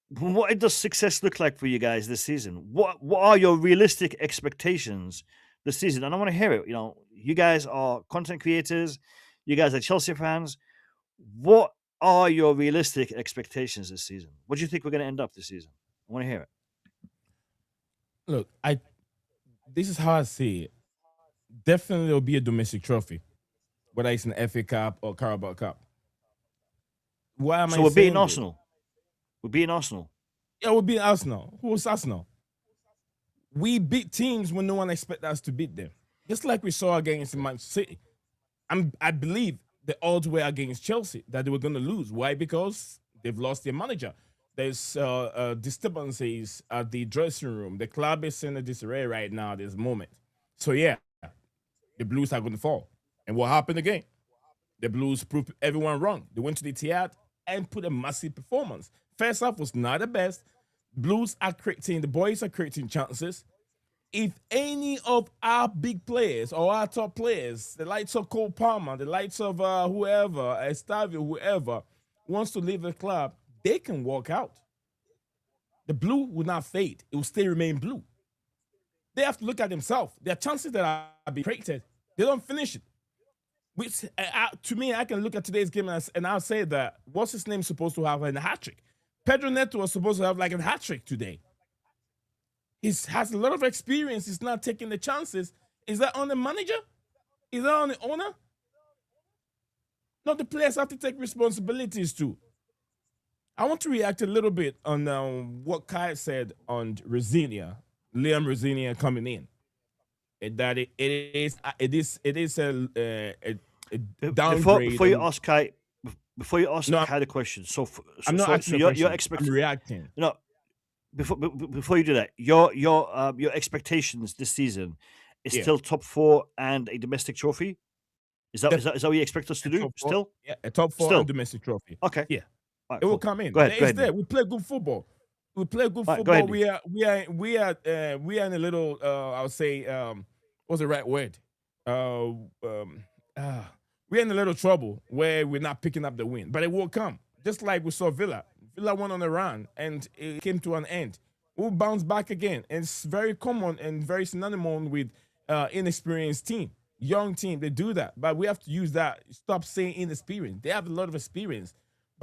what does success look like for you guys this season? What are your realistic expectations this season? And I want to hear it. You guys are content creators. You guys are Chelsea fans. What are your realistic expectations this season? What do you think we're going to end up this season? I want to hear it. Look, this is how I see it. Definitely there'll be a domestic trophy, whether it's an FA Cup or Carabao Cup. Why am I So we're beating saying this? Arsenal. We're beating Arsenal. Yeah, we're beating Arsenal. Who's Arsenal? We beat teams when no one expected us to beat them. Just like we saw against Manchester City. I believe the odds were against Chelsea that they were going to lose. Why? Because they've lost their manager. There's disturbances at the dressing room. The club is in a disarray right now at this moment. So, yeah, the Blues are going to fall. And what happened again? The Blues proved everyone wrong. They went to the theater and put a massive performance. First half was not the best. Blues are creating, the boys are creating chances. If any of our big players or our top players, the likes of Cole Palmer, the likes of whoever, Estavio, whoever, wants to leave the club, they can walk out. The blue will not fade. It will still remain blue. They have to look at themselves. There are chances that are being created. They don't finish it. Which, to me, I can look at today's game and I'll say that what's his name supposed to have a hat trick? Pedro Neto was supposed to have like a hat trick today. He has a lot of experience. He's not taking the chances. Is that on the manager? Is that on the owner? No, the players have to take responsibilities too. I want to react a little bit on what Kai said on Rosenior, Liam Rosenior coming in. That it is a downgrade. Before you ask Kai, No, Kai the question. I'm not asking your a question. expectations. I'm reacting. No, before you do that, your expectations this season is still top 4 and a domestic trophy. Is that what you expect us to do? Top four, Still? yeah, a top 4 Still? and domestic trophy. Okay. Yeah, All right, it will cool. come in. Go ahead. It's there. We play good football. We play good All right, go football. ahead, We are in a little. I would say, what's the right word? We're in a little trouble where we're not picking up the win, but it will come. Just like we saw Villa. Villa went on a run and it came to an end. We'll bounce back again. And it's very common and very synonymous with inexperienced team, young team. They do that, but we have to use that. Stop saying inexperienced. They have a lot of experience,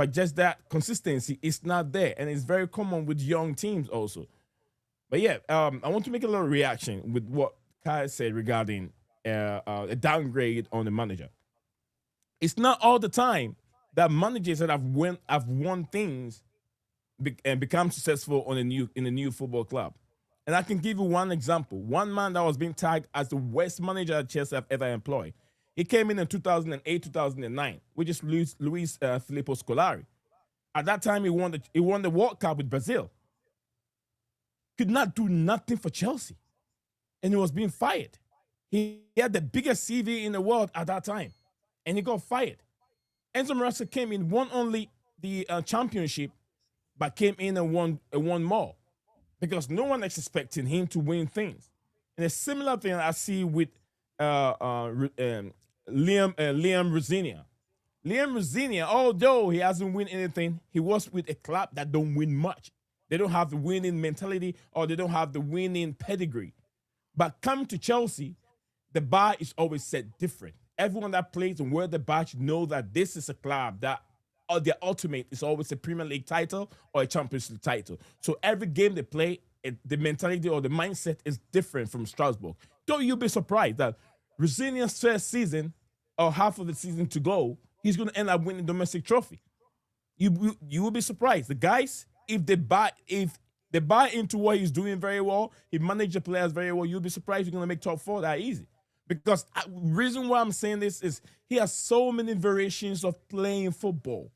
but just that consistency is not there, and it's very common with young teams also. But yeah, I want to make a little reaction with what Kai said regarding a downgrade on the manager. It's not all the time that managers that have won things and become successful in a new football club. And I can give you one example. One man that was being tagged as the worst manager that Chelsea have ever employed. He came in 2008, 2009, which is Luis Filippo Scolari. At that time, he won the World Cup with Brazil. Could not do nothing for Chelsea, and he was being fired. He had the biggest CV in the world at that time, and he got fired. Enzo Maresca came in, won only the championship, but came in and won more because no one is expecting him to win things. And a similar thing I see with Liam Rosenior. Liam Rosenior, although he hasn't won anything, he was with a club that don't win much. They don't have the winning mentality or they don't have the winning pedigree. But coming to Chelsea, the bar is always set different. Everyone that plays and wear the badge know that this is a club that their ultimate is always a Premier League title or a Champions League title. So every game they play, the mentality or the mindset is different from Strasbourg. Don't you be surprised that Rosenior's first season or half of the season to go, he's going to end up winning domestic trophy. You will be surprised. The guys, if they buy into what he's doing very well, he manages the players very well, you'll be surprised you're going to make top 4 that easy. Because reason why I'm saying this is he has so many variations of playing football,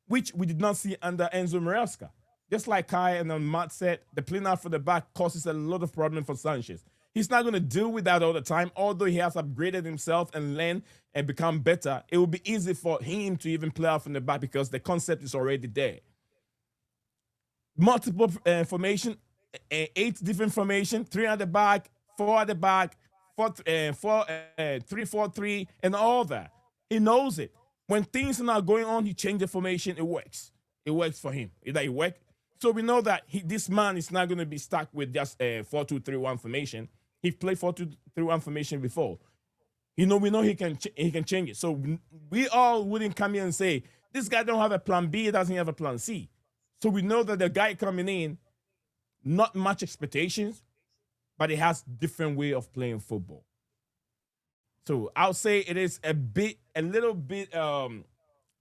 which we did not see under Enzo Maresca. Just like Kai and Matt said, the playing out for the back causes a lot of problems for Sanchez. He's not going to deal with that all the time, although he has upgraded himself and learned and become better. It will be easy for him to even play out from the back because the concept is already there. Multiple formation, 8 different formation, 3 at the back, 4 at the back, 3-4-3, and all that. He knows it. When things are not going on, he changes the formation. It works. It works for him. It works. So we know that this man is not going to be stuck with just 4-2-3-1 formation. He played 4-2-3-1 formation before. We know he can change it. So we all wouldn't come here and say this guy don't have a plan B. He doesn't have a plan C. So we know that the guy coming in, not much expectations, but he has different way of playing football. So I'll say it is a little bit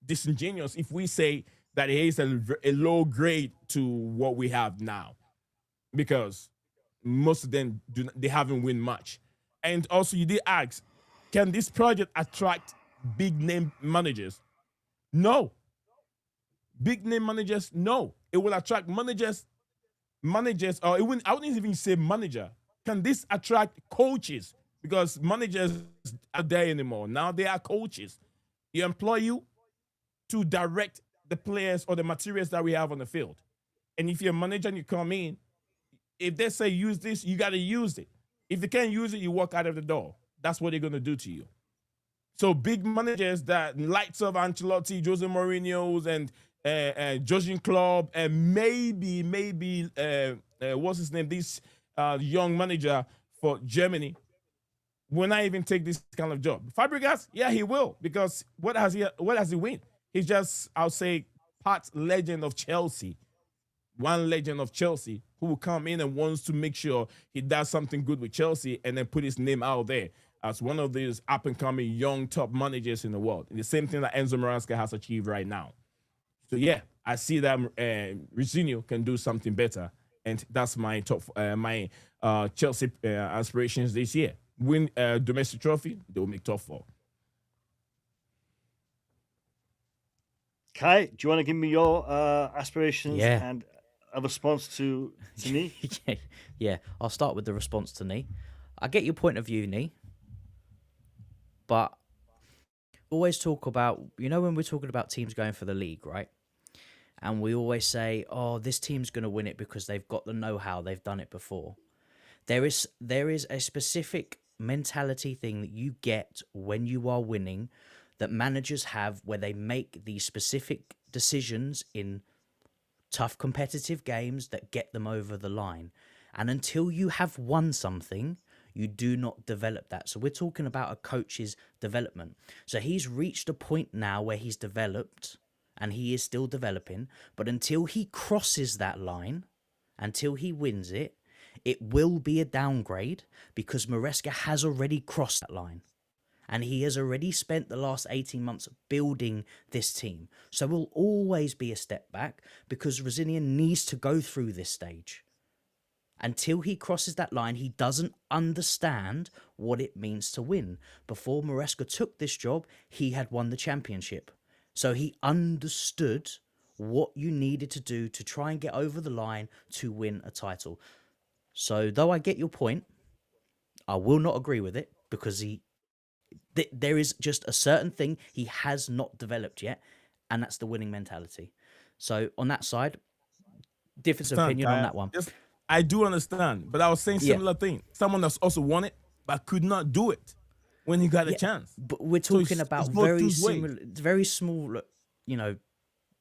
disingenuous if we say that he is a low grade to what we have now, because most of them they haven't won much. And also, you did ask, can this project attract big name managers? No. Big name managers, no. It will attract managers, or I wouldn't even say manager. Can this attract coaches? Because managers aren't there anymore. Now they are coaches. He employ you to direct the players or the materials that we have on the field. And if you're a manager and you come in, if they say use this, you got to use it. If they can't use it, you walk out of the door. That's what they're going to do to you. So big managers that likes of Ancelotti, Jose Mourinho's, and Jurgen Klopp, and maybe what's his name? This young manager for Germany will not even take this kind of job. Fabregas, yeah, he will, because what has he win? He's just, I'll say, part legend of Chelsea. One legend of Chelsea who will come in and wants to make sure he does something good with Chelsea and then put his name out there as one of these up-and-coming young top managers in the world. And the same thing that Enzo Maresca has achieved right now. So, yeah, I see that Rosenior can do something better. And that's my Chelsea aspirations this year. Win a domestic trophy, they will make top 4. Kai, do you want to give me your aspirations and a response to me? Yeah. I'll start with the response to Nee. I get your point of view, Nee. But always talk about, when we're talking about teams going for the league, right? And we always say, oh, this team's going to win it because they've got the know-how, they've done it before. There is a specific mentality thing that you get when you are winning that managers have, where they make these specific decisions in tough competitive games that get them over the line. And until you have won something, you do not develop that. So we're talking about a coach's development. So he's reached a point now where he's developed and he is still developing. But until he crosses that line, until he wins it, it will be a downgrade because Maresca has already crossed that line. And he has already spent the last 18 months building this team. So will always be a step back because Rosenior needs to go through this stage. Until he crosses that line, he doesn't understand what it means to win. Before Maresca took this job, he had won the championship. So he understood what you needed to do to try and get over the line to win a title. So though I get your point, I will not agree with it because there is just a certain thing he has not developed yet, and that's the winning mentality. So on that side, difference of opinion on that one. Yes, I do understand, but I was saying similar thing. Someone that's also won it, but could not do it when he got a chance. But we're talking about very similar, very small,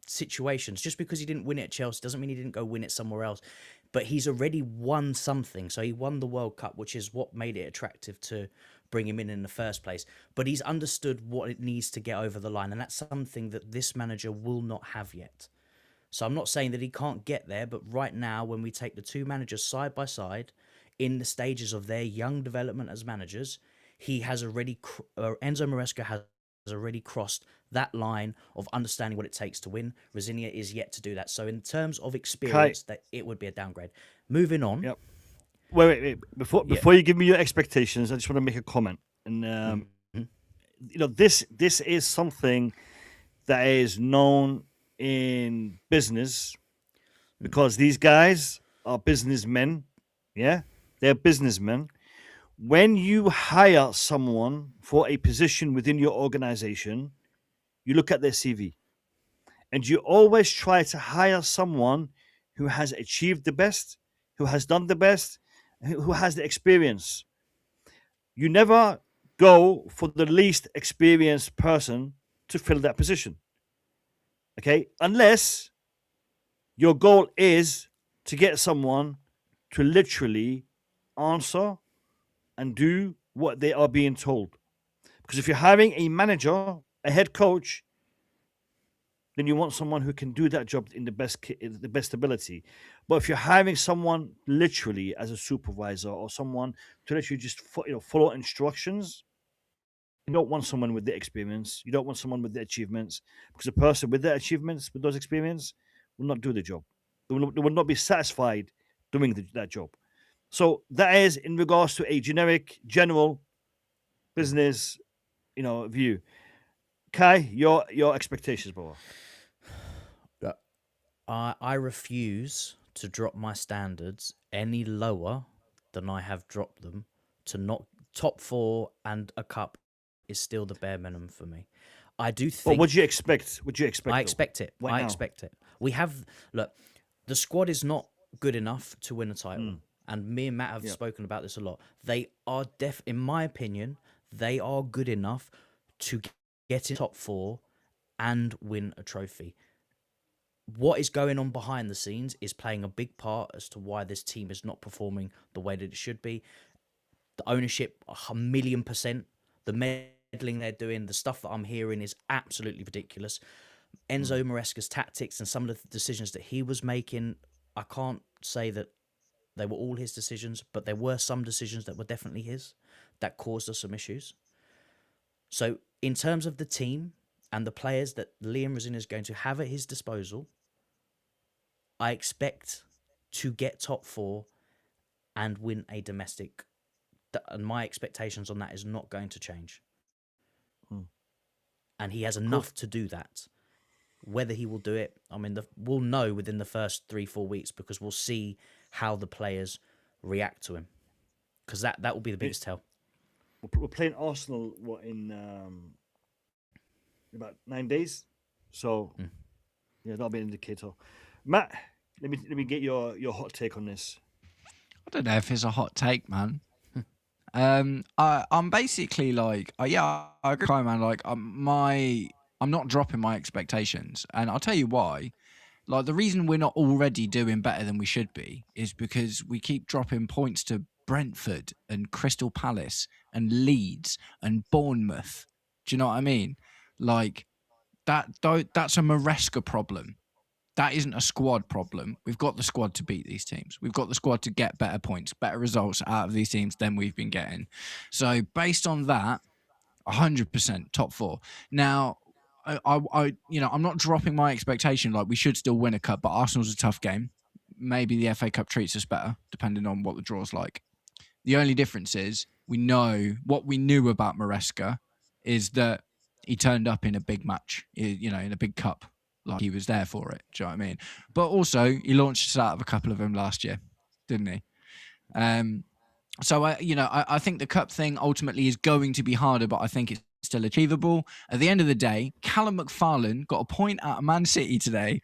situations. Just because he didn't win it at Chelsea doesn't mean he didn't go win it somewhere else. But he's already won something. So he won the World Cup, which is what made it attractive to bring him in the first place. But he's understood what it needs to get over the line. And that's something that this manager will not have yet. So I'm not saying that he can't get there. But right now, when we take the two managers side by side in the stages of their young development as managers, he has already, Enzo Maresca has already crossed that line of understanding what it takes to win. Rosenior is yet to do that. So in terms of experience, that it would be a downgrade. Moving on. Yep. Wait. Before you give me your expectations, I just want to make a comment. And this is something that is known in business because these guys are businessmen. Yeah, they're businessmen. When you hire someone for a position within your organization, you look at their CV. And you always try to hire someone who has achieved the best, who has done the best, who has the experience. You never go for the least experienced person to fill that position. Okay? Unless your goal is to get someone to literally answer and do what they are being told. Because if you're hiring a manager, a head coach, then you want someone who can do that job in the best ability. But if you're hiring someone literally as a supervisor or someone to literally just follow instructions, you don't want someone with the experience. You don't want someone with the achievements, because a person with their achievements, with those experience, will not do the job. They will not be satisfied doing that job. So that is in regards to a general business, view. Kai, your expectations, bro. I refuse to drop my standards any lower than I have dropped them. To not top 4 and a cup is still the bare minimum for me. I do think. Well, what do you expect? I expect it. Right now. Expect it. The squad is not good enough to win a title. And me and Matt have spoken about this a lot. They are in my opinion, they are good enough to get in top 4 and win a trophy. What is going on behind the scenes is playing a big part as to why this team is not performing the way that it should be. The ownership, 1,000,000%. The meddling they're doing, the stuff that I'm hearing is absolutely ridiculous. Enzo Maresca's tactics and some of the decisions that he was making, I can't say that they were all his decisions, but there were some decisions that were definitely his that caused us some issues. So in terms of the team and the players that Liam Rosenior is going to have at his disposal, I expect to get top 4 and win a domestic. And my expectations on that is not going to change. And he has enough to do that. Whether he will do it, we'll know within the first 3-4 weeks, because we'll see how the players react to him. Because that will be the biggest tell. We're playing Arsenal in about 9 days, so that'll be an indicator. Matt, let me get your hot take on this. I don't know if it's a hot take, man. I'm basically like, I agree, man. Like, I'm not dropping my expectations, and I'll tell you why. Like, the reason we're not already doing better than we should be is because we keep dropping points to Brentford and Crystal Palace and Leeds and Bournemouth. Do you know what I mean? Like, that's a Maresca problem. That isn't a squad problem. We've got the squad to beat these teams. We've got the squad to get better points, better results out of these teams than we've been getting. So based on that, 100% top four. Now, I'm not dropping my expectation. Like, we should still win a cup, but Arsenal's a tough game. Maybe the FA Cup treats us better, depending on what the draw's like. The only difference is we know what we knew about Maresca is that he turned up in a big match, in a big cup. Like, he was there for it. Do you know what I mean? But also, he launched us out of a couple of them last year, didn't he? So I think the cup thing ultimately is going to be harder, but I think it's still achievable. At the end of the day, Callum McFarlane got a point out of Man City today.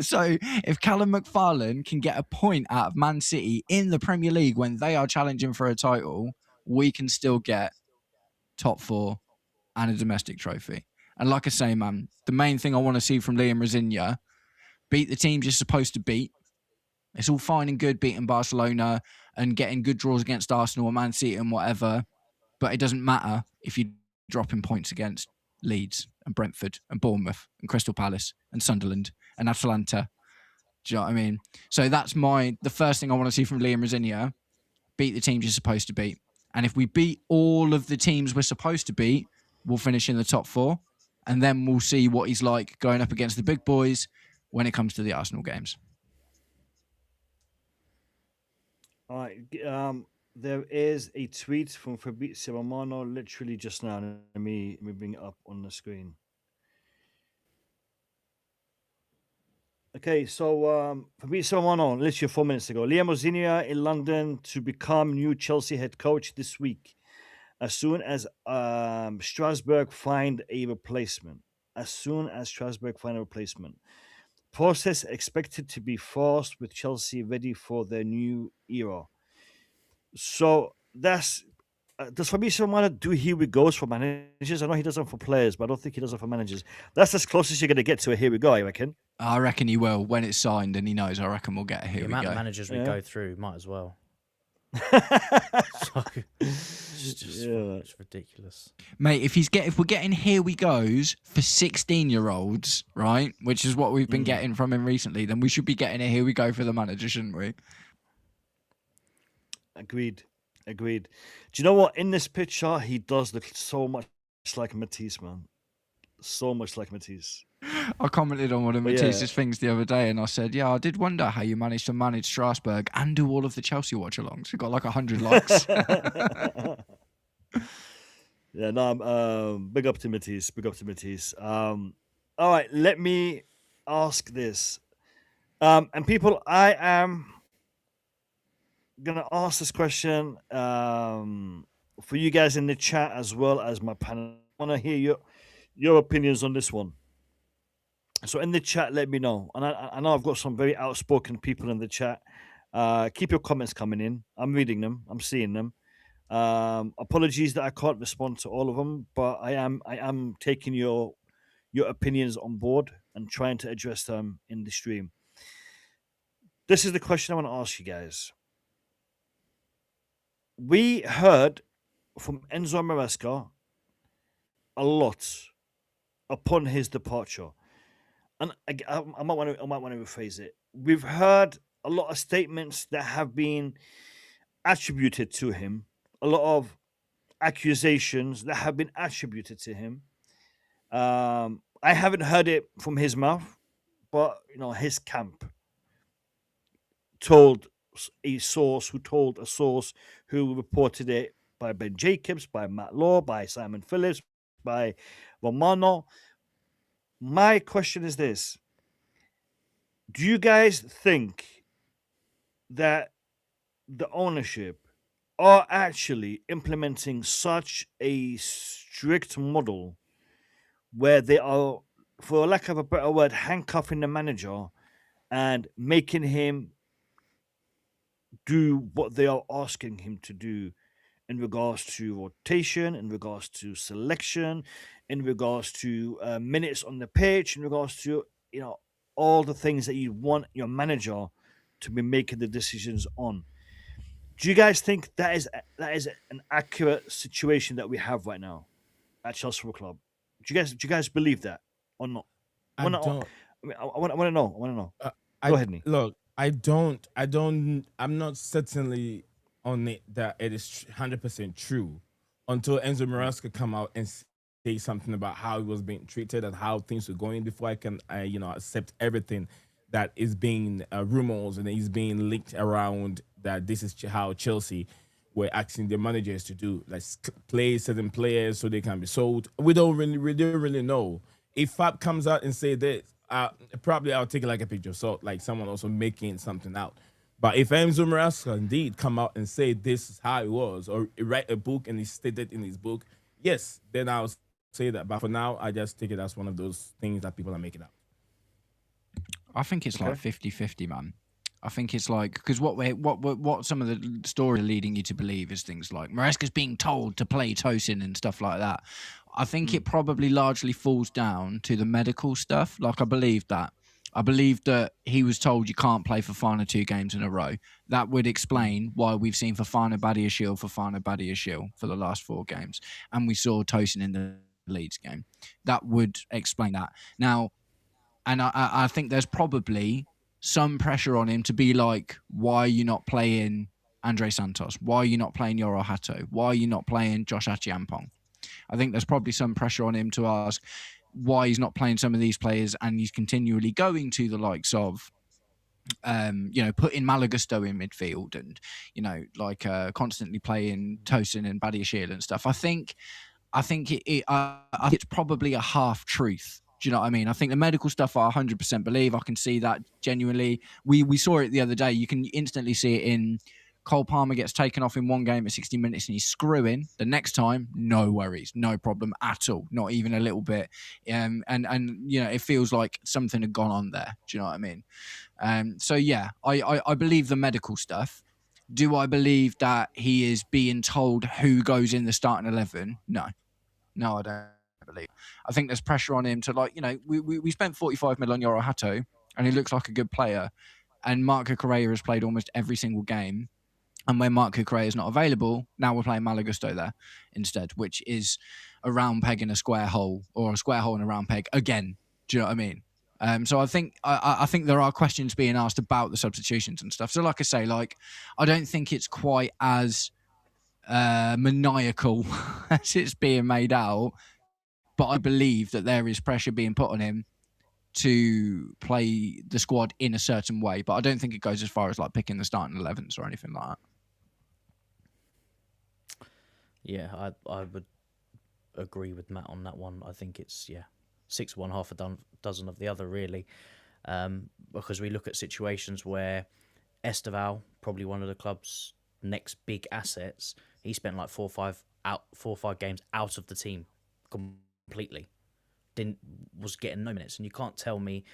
So if Callum McFarlane can get a point out of Man City in the Premier League when they are challenging for a title, we can still get top four and a domestic trophy. And like I say, man, the main thing I want to see from Liam Rosenior, beat the teams you're supposed to beat. It's all fine and good beating Barcelona and getting good draws against Arsenal or Man City and whatever, but it doesn't matter if you're dropping points against Leeds and Brentford and Bournemouth and Crystal Palace and Sunderland and Atalanta. Do you know what I mean? So that's the first thing I want to see from Liam Rosenior, beat the teams you're supposed to beat. And if we beat all of the teams we're supposed to beat, we'll finish in the top four. And then we'll see what he's like going up against the big boys when it comes to the Arsenal games. All right. There is a tweet from Fabrizio Romano literally just now. Let me bring it up on the screen. Okay, so Fabrizio Romano, literally 4 minutes ago. Liam Rosenior in London to become new Chelsea head coach this week, as soon as Strasbourg find a replacement. Process expected to be fast with Chelsea ready for their new era. So that's does Fabrizio Romano do here we goes for managers? I know he does them for players, but I don't think he does them for managers. That's as close as you're going to get to a here we go, I reckon. I reckon he will. When it's signed and he knows, I reckon we'll get a here The we amount go. of managers we go through, might as well. So, it's ridiculous, Mate, if we're getting here we goes for 16-year-olds, right, which is what we've been getting from him recently, then we should be getting a here we go for the manager, shouldn't we? Agreed. Do you know what? In this picture, he does look so much like Matisse, man. So much like Matisse. I commented on one of Matisse's things the other day and I said, yeah, I did wonder how you managed to manage Strasbourg and do all of the Chelsea watch-alongs. We got like 100 likes. Yeah, no, big up to Matisse. All right, let me ask this. And people, I am going to ask this question for you guys in the chat as well as my panel. I want to hear your opinions on this one. So in the chat, let me know. And I know I've got some very outspoken people in the chat. Keep your comments coming in. I'm reading them. I'm seeing them. Apologies that I can't respond to all of them, but I am taking your opinions on board and trying to address them in the stream. This is the question I want to ask you guys. We heard from Enzo Maresca a lot upon his departure. And I might want to rephrase it. We've heard a lot of statements that have been attributed to him, a lot of accusations that have been attributed to him. I haven't heard it from his mouth, but his camp told a source who reported it, by Ben Jacobs, by Matt Law, by Simon Phillips, by Romano. My question is this. Do you guys think that the ownership are actually implementing such a strict model where they are, for lack of a better word, handcuffing the manager and making him do what they are asking him to do in regards to rotation, in regards to selection, in regards to minutes on the pitch, in regards to all the things that you want your manager to be making the decisions on? Do you guys think that is an accurate situation that we have right now at Chelsea Football Club? Do you guys believe that? or not? I don't. I want to know. I want to know. I Go ahead, Nee. look. I'm not certainly on it that it is 100% true until Enzo Maresca come out and say something about how he was being treated and how things were going before I can, accept everything that is being rumors and is being leaked around that this is how Chelsea were asking their managers to do, like play certain players so they can be sold. We don't really know. If Fab comes out and say this, probably I'll take it like a picture of salt, like someone also making something out. But if Enzo Maresca indeed come out and say this is how it was, or write a book and he stated in his book, yes, then I'll say that. But for now, I just take it as one of those things that people are making up. I think it's like 50-50, man. I think it's like, because what some of the stories are leading you to believe is things like Maresca's being told to play Tosin and stuff like that. I think it probably largely falls down to the medical stuff. Like, I believe that. I believe that he was told you can't play Fofana 2 games in a row. That would explain why we've seen Fofana Badiashile for the last 4 games. And we saw Tosin in the Leeds game. That would explain that. Now, and I think there's probably some pressure on him to be like, why are you not playing Andre Santos? Why are you not playing Yoro Hato? Why are you not playing Josh Achiampong? I think there's probably some pressure on him to ask why he's not playing some of these players, and he's continually going to the likes of, putting Malagusto in midfield and, constantly playing Tosin and Badiashile and stuff. I think it's probably a half truth. Do you know what I mean? I think the medical stuff I 100% believe. I can see that genuinely. We saw it the other day. You can instantly see it in Cole Palmer gets taken off in one game at 60 minutes and he's screwing. The next time, no worries, no problem at all, not even a little bit. And it feels like something had gone on there. Do you know what I mean? So yeah, I believe the medical stuff. Do I believe that he is being told who goes in the starting 11? No, I don't believe. I think there's pressure on him to we spent 45 million on Yoro Hato and he looks like a good player. And Marco Correa has played almost every single game. And when Marco Correa is not available, now we're playing Malagusto there instead, which is a round peg in a square hole, or a square hole in a round peg again. Do you know what I mean? So I think there are questions being asked about the substitutions and stuff. So like I say, I don't think it's quite as maniacal as it's being made out, but I believe that there is pressure being put on him to play the squad in a certain way. But I don't think it goes as far as picking the starting 11s or anything like that. Yeah, I would agree with Matt on that one. I think it's 6 1, half a dozen of the other, really, because we look at situations where Esteval, probably one of the club's next big assets, he spent 4 or 5 games out of the team completely. Was getting no minutes, and you can't tell me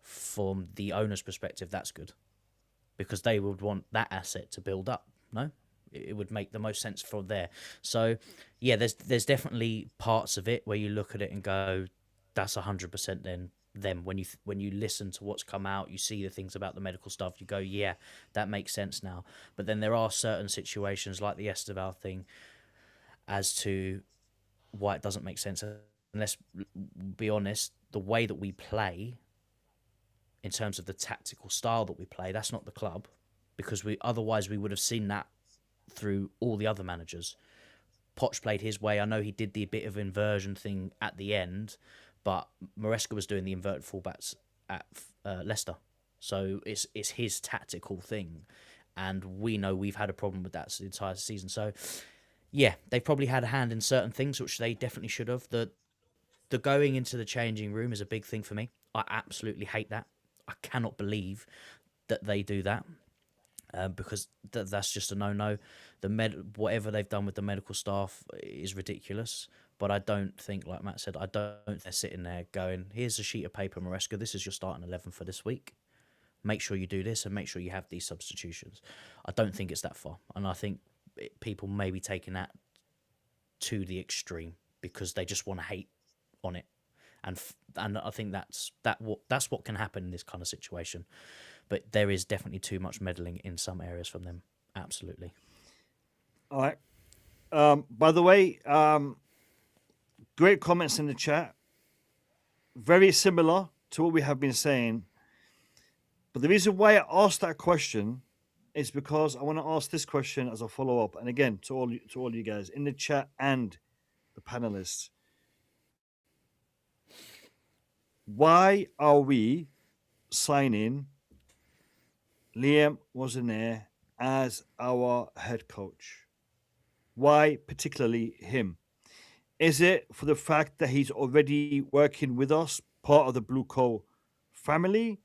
from the owner's perspective that's good, because they would want that asset to build up. No, it would make the most sense for there. So yeah, there's definitely parts of it where you look at it and go, that's 100% then them. When you listen to what's come out, you see the things about the medical stuff, you go, yeah, that makes sense now. But then there are certain situations like the Esteval thing as to why it doesn't make sense. And let's be honest, the way that we play, in terms of the tactical style that we play, that's not the club, because otherwise we would have seen that through all the other managers. Poch played his way. I know he did the bit of inversion thing at the end, but Maresca was doing the inverted fullbacks at Leicester. So it's his tactical thing, and we know we've had a problem with that the entire season. So yeah, they probably had a hand in certain things, which they definitely should have. The going into the changing room is a big thing for me. I absolutely hate that. I cannot believe that they do that, because that's just a no-no. Whatever they've done with the medical staff is ridiculous. But I don't think, like Matt said, they're sitting there going, here's a sheet of paper, Maresca, this is your starting 11 for this week. Make sure you do this and make sure you have these substitutions. I don't think it's that far. And I think people may be taking that to the extreme because they just want to hate on it, and I think that's what can happen in this kind of situation. But there is definitely too much meddling in some areas from them. Absolutely. All right. By the way, great comments in the chat. very similar to what we have been saying. But the reason why I asked that question is because I want to ask this question as a follow up, and again to all you guys in the chat and the panelists. Why are we signing Liam Rosenior as our head coach? Why particularly him? Is it for the fact that he's already working with us, part of the BlueCo family?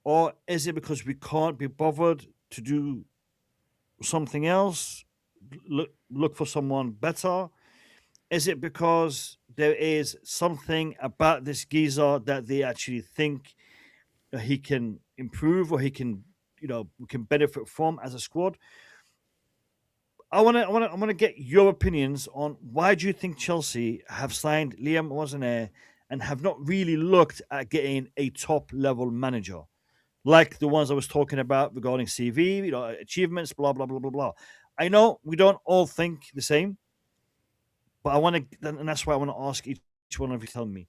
Or is it because we can't be bothered to do something else, look for someone better? Is it because there is something about this geezer that they actually think that he can improve or he can, we can benefit from as a squad? I want to get your opinions on why do you think Chelsea have signed Liam Rosenior and have not really looked at getting a top level manager like the ones I was talking about regarding CV, achievements, blah blah blah blah blah. I know we don't all think the same, but I want to, and that's why I want to ask each one of you. Tell me,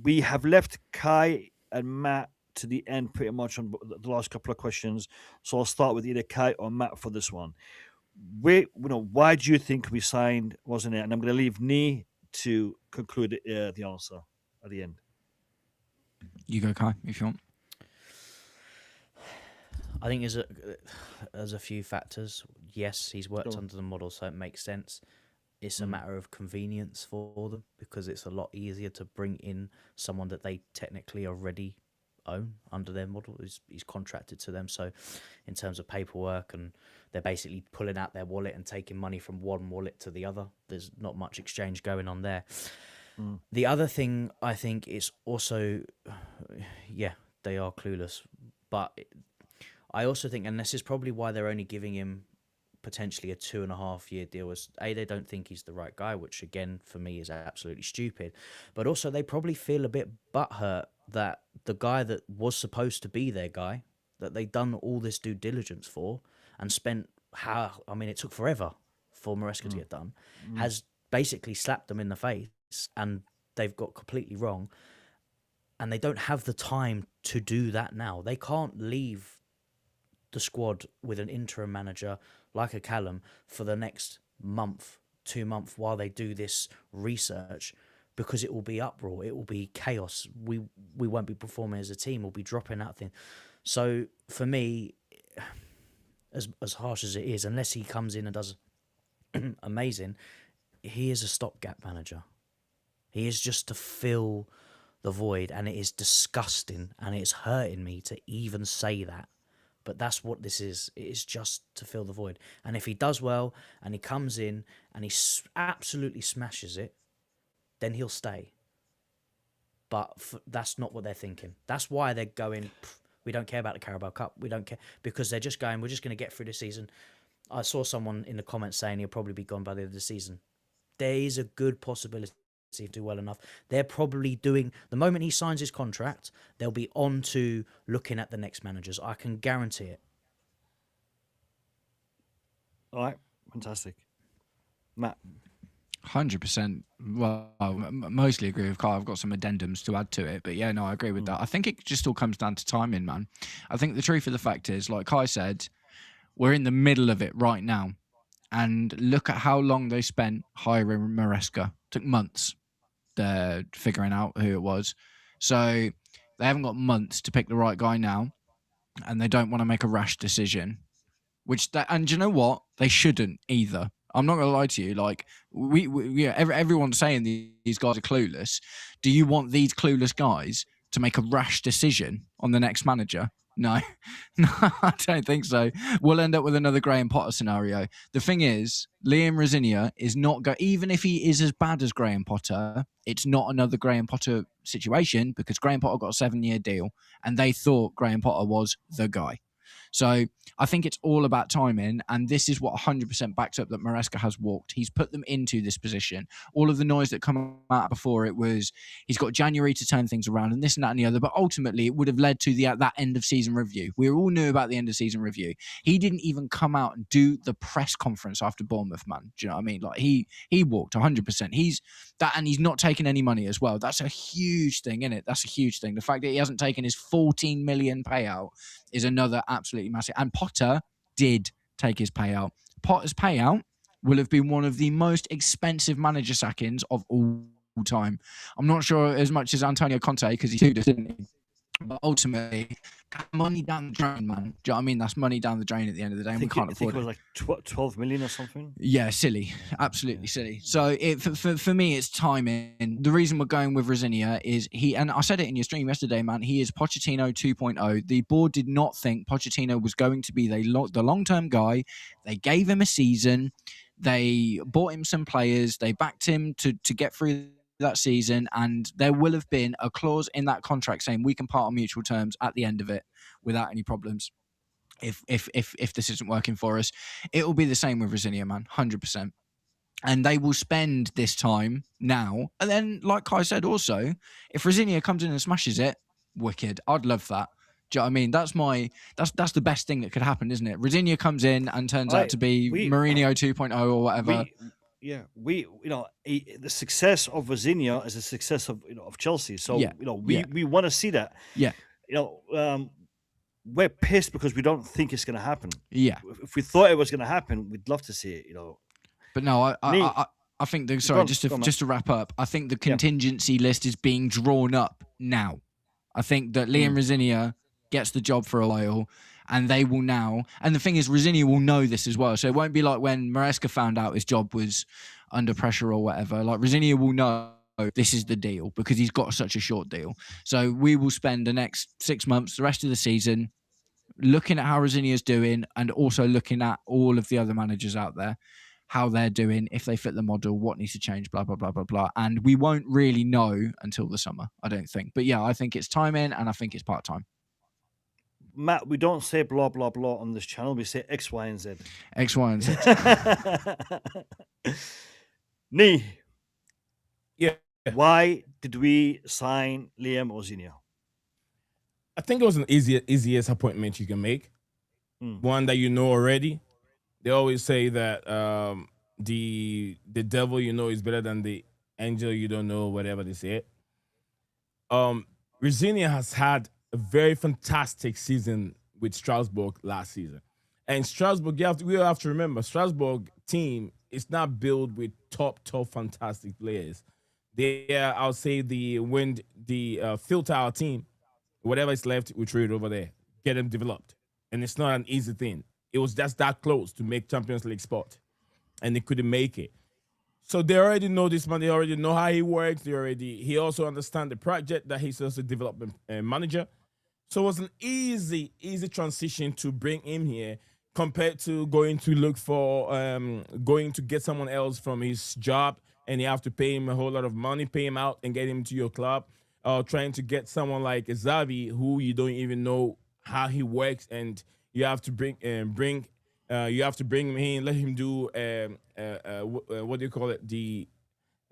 we have left Kai and Matt to the end pretty much on the last couple of questions, so I'll start with either Kai or Matt for this one. Why do you think we signed? Wasn't it? And I'm going to leave Nee to conclude the answer at the end. You go, Kai, if you want. I think there's a few factors. Yes, he's worked under the model, so it makes sense. It's a matter of convenience for them because it's a lot easier to bring in someone that they technically already own under their model. He's contracted to them, so in terms of paperwork, and they're basically pulling out their wallet and taking money from one wallet to the other. There's not much exchange going on there. The other thing I think is also, yeah, they are clueless, but I also think, and this is probably why they're only giving him potentially a 2.5-year deal, is they don't think he's the right guy, which again for me is absolutely stupid, but also they probably feel a bit butthurt that the guy that was supposed to be their guy, that they done all this due diligence for and spent it took forever for Maresca to get done, has basically slapped them in the face, and they've got completely wrong, and they don't have the time to do that now. They can't leave the squad with an interim manager like a Callum for the next month, 2 months while they do this research, because it will be uproar, it will be chaos. We won't be performing as a team, we'll be dropping out things. So for me, as harsh as it is, unless he comes in and does amazing, he is a stopgap manager. He is just to fill the void, and it is disgusting, and it's hurting me to even say that. But that's what this is. It is just to fill the void. And if he does well, and he comes in, and he absolutely smashes it, then he'll stay. But that's not what they're thinking. That's why they're going, we don't care about the Carabao Cup. We don't care. Because they're just going, we're just going to get through the season. I saw someone in the comments saying he'll probably be gone by the end of the season. There is a good possibility to do well enough. They're probably doing, the moment he signs his contract, they'll be on to looking at the next managers. I can guarantee it. All right, fantastic. Matt. 100%. Well, mostly agree with Carl. I've got some addendums to add to it, but yeah, no, I agree with that. I think it just all comes down to timing, man. I think the truth of the fact is, like Kai said, we're in the middle of it right now. And look at how long they spent hiring Maresca. Took months figuring out who it was. So they haven't got months to pick the right guy now, and they don't want to make a rash decision. And you know what? They shouldn't either. I'm not gonna lie to you. Like everyone's saying these guys are clueless. Do you want these clueless guys to make a rash decision on the next manager? No, I don't think so. We'll end up with another Graham Potter scenario. The thing is, Liam Rosenior is not even if he is as bad as Graham Potter, it's not another Graham Potter situation, because Graham Potter got a 7-year deal and they thought Graham Potter was the guy. So I think it's all about timing, and this is what 100% backs up that Maresca has walked. He's put them into this position. All of the noise that come out before it was he's got January to turn things around and this and that and the other, but ultimately it would have led to that end of season review. We all knew about the end of season review. He didn't even come out and do the press conference after Bournemouth, man. Do you know what I mean? Like he walked 100%. He's not taking any money as well. That's a huge thing, isn't it? That's a huge thing. The fact that he hasn't taken his 14 million payout is another absolutely massive. And Potter did take his payout. Potter's payout will have been one of the most expensive manager sackings of all time. I'm not sure as much as Antonio Conte because he sued us, didn't he? But ultimately, money down the drain, man. Do you know what I mean? That's money down the drain at the end of the day, and we can't afford it. I think it was like 12 million or something. Yeah, silly. Absolutely silly. So for me, it's timing. The reason we're going with Rosenior is and I said it in your stream yesterday, man, he is Pochettino 2.0. The board did not think Pochettino was going to be the long-term guy. They gave him a season. They bought him some players. They backed him to get through that season, and there will have been a clause in that contract saying we can part on mutual terms at the end of it without any problems. If this isn't working for us, it will be the same with Rosenior, man, 100%. And they will spend this time now, and then, like Kai said, also, if Rosenior comes in and smashes it, wicked. I'd love that. Do you know what I mean? That's the best thing that could happen, isn't it? Rosenior comes in and turns out to be Mourinho 2.0 or whatever. The success of Rosenior is the success of Chelsea. So we want to see that. Yeah. We're pissed because we don't think it's going to happen. Yeah. If we thought it was going to happen, we'd love to see it. But no, I think just to wrap up, I think the contingency list is being drawn up now. I think that Liam Rosenior gets the job for a while. And they will now, and the thing is, Rosenior will know this as well. So it won't be like when Maresca found out his job was under pressure or whatever. Like Rosenior will know this is the deal because he's got such a short deal. So we will spend the next 6 months, the rest of the season, looking at how Rosenior's doing and also looking at all of the other managers out there, how they're doing, if they fit the model, what needs to change, blah, blah, blah, blah, blah. And we won't really know until the summer, I don't think. But yeah, I think it's timing and I think it's part-time. Matt, we don't say blah, blah, blah on this channel. We say X, Y, and Z. X, Y, and Z. Nee. Yeah. Why did we sign Liam Rosenior? I think it was an easiest appointment you can make. One that you know already. They always say that the devil you know is better than the angel you don't know, whatever they say. Rosenior has had a very fantastic season with Strasbourg last season. And Strasbourg, we have to remember, Strasbourg team is not built with top, fantastic players. They are, I'll say, filter our team, whatever is left, we trade over there, get them developed. And it's not an easy thing. It was just that close to make Champions League spot. And they couldn't make it. So they already know this man. They already know how he works. He also understands the project that he's also a development manager. So it was an easy transition to bring him here compared to going to look for, going to get someone else from his job and you have to pay him a whole lot of money, pay him out and get him to your club. Trying to get someone like Xavi who you don't even know how he works and you have to bring him in, let him do, what do you call it? The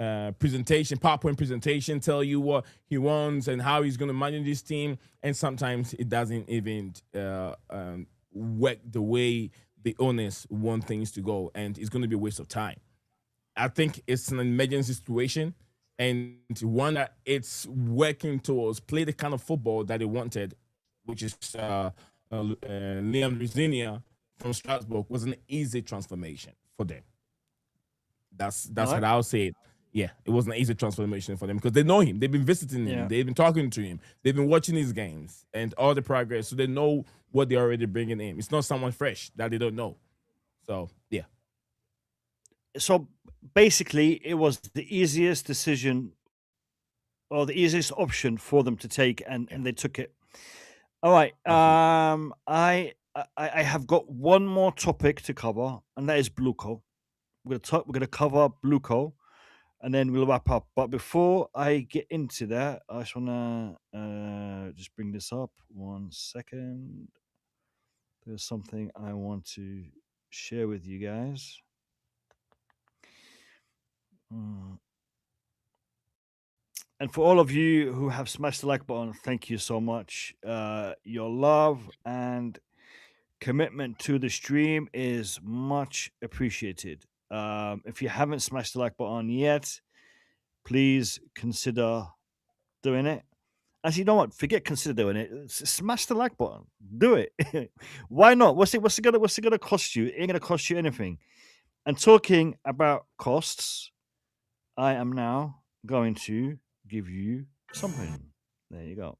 PowerPoint presentation, tell you what he wants and how he's going to manage this team. And sometimes it doesn't even work the way the owners want things to go. And it's going to be a waste of time. I think it's an emergency situation and one that it's working towards play the kind of football that they wanted, which is Liam Rosenior from Strasbourg was an easy transformation for them. That's what I'll say. Yeah, it was an easy transformation for them because they know him. They've been visiting him. Yeah. They've been talking to him. They've been watching his games and all the progress. So they know what they're already bringing in. It's not someone fresh that they don't know. So, yeah. So, basically, it was the easiest decision or the easiest option for them to take, and they took it. All right. I have got one more topic to cover, and that is BlueCo. We're going to cover BlueCo, and then we'll wrap up. But before I get into that, I just want to just bring this up. 1 second. There's something I want to share with you guys. And for all of you who have smashed the like button, thank you so much. Your love and commitment to the stream is much appreciated. If you haven't smashed the like button yet, please consider doing it. Actually, you know what? Forget consider doing it. Smash the like button. Do it. Why not? What's it gonna cost you? It ain't gonna cost you anything. And talking about costs, I am now going to give you something. There you go.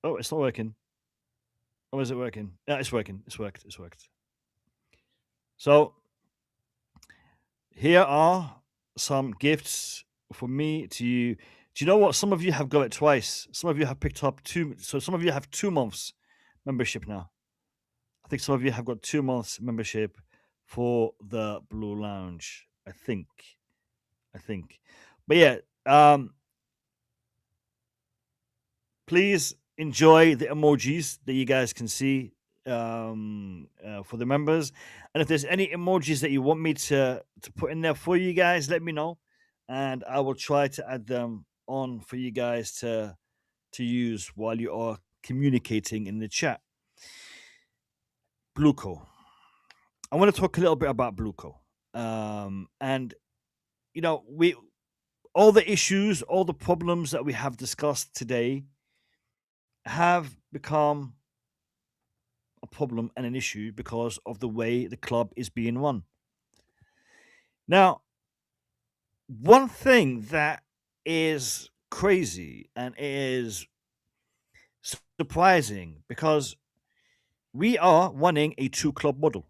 Oh, it's not working. Oh, is it working? Yeah, it's working. It's worked. It's worked. So here are some gifts for me to you. Do you know what? Some of you have got it twice. Some of you have picked up two. So some of you have 2 months membership now. I think some of you have got 2 months membership for the Blue Lounge. I think. But yeah, please enjoy the emojis that you guys can see for the members. And if there's any emojis that you want me to put in there for you guys, let me know, and I will try to add them on for you guys to use while you are communicating in the chat. BlueCo. I want to talk a little bit about BlueCo. And you know, all the issues, all the problems that we have discussed today have become a problem and an issue because of the way the club is being run. Now, one thing that is crazy and is surprising, because we are running a 2-club model.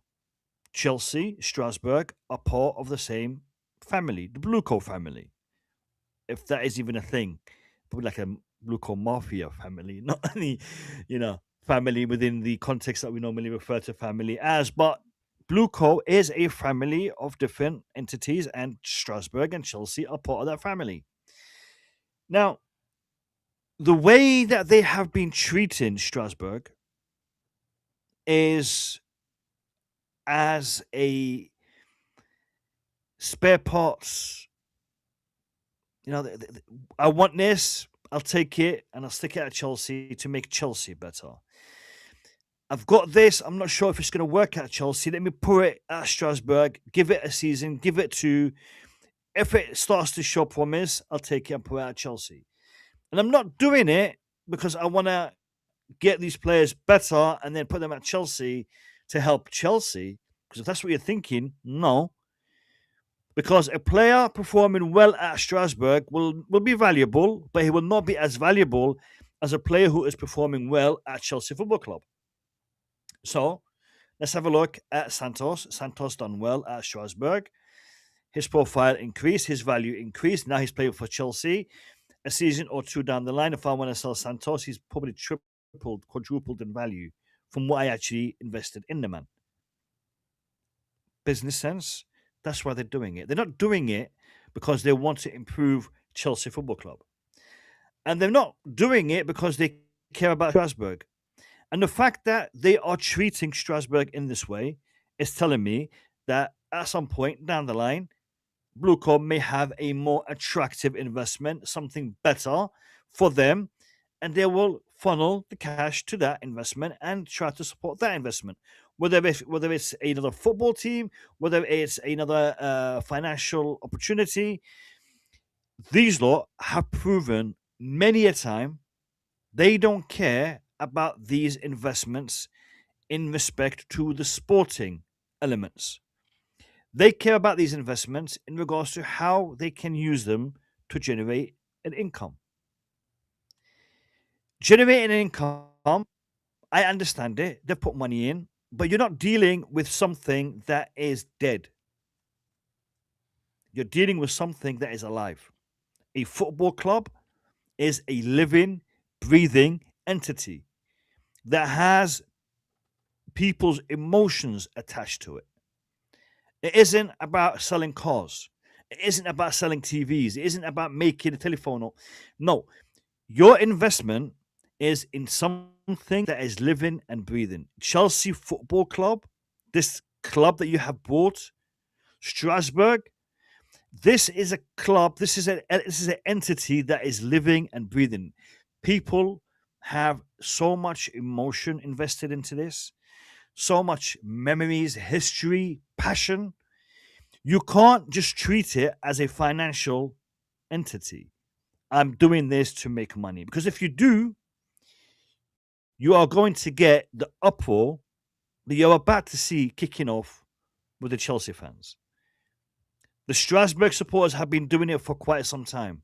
Chelsea, Strasbourg are part of the same family, the BlueCo family, if that is even a thing. Probably like a BlueCo mafia family, not any, family within the context that we normally refer to family as. But BlueCo is a family of different entities, and Strasbourg and Chelsea are part of that family. Now, the way that they have been treating Strasbourg is as a spare parts. I want this, I'll take it, and I'll stick it at Chelsea to make Chelsea better. I've got this, I'm not sure if it's going to work at Chelsea. Let me put it at Strasbourg, give it a season, give it 2. If it starts to show promise, I'll take it and put it at Chelsea. And I'm not doing it because I want to get these players better and then put them at Chelsea to help Chelsea. Because if that's what you're thinking, no. Because a player performing well at Strasbourg will be valuable, but he will not be as valuable as a player who is performing well at Chelsea Football Club. So let's have a look at Santos. Santos done well at Strasbourg. His profile increased, his value increased. Now he's playing for Chelsea. A season or 2 down the line, if I want to sell Santos, he's probably tripled, quadrupled in value from what I actually invested in the man. Business sense. That's why they're doing it. They're not doing it because they want to improve Chelsea Football Club. And they're not doing it because they care about Strasbourg. And the fact that they are treating Strasbourg in this way is telling me that at some point down the line, BlueCo may have a more attractive investment, something better for them, and they will funnel the cash to that investment and try to support that investment. Whether it's another football team, whether it's another financial opportunity, these lot have proven many a time they don't care about these investments in respect to the sporting elements. They care about these investments in regards to how they can use them to generate an income. Generating an income, I understand it. They've put money in, but you're not dealing with something that is dead. You're dealing with something that is alive. A football club is a living, breathing entity that has people's emotions attached to it. It isn't about selling cars. It isn't about selling TVs. It isn't about making a telephone. No, your investment is in something that is living and breathing. Chelsea Football Club, this club that you have bought, Strasbourg, this is a club, this is an entity that is living and breathing. People have so much emotion invested into this, so much memories, history, passion. You can't just treat it as a financial entity. I'm doing this to make money. Because if you do, you are going to get the uproar that you're about to see kicking off with the Chelsea fans. The Strasbourg supporters have been doing it for quite some time,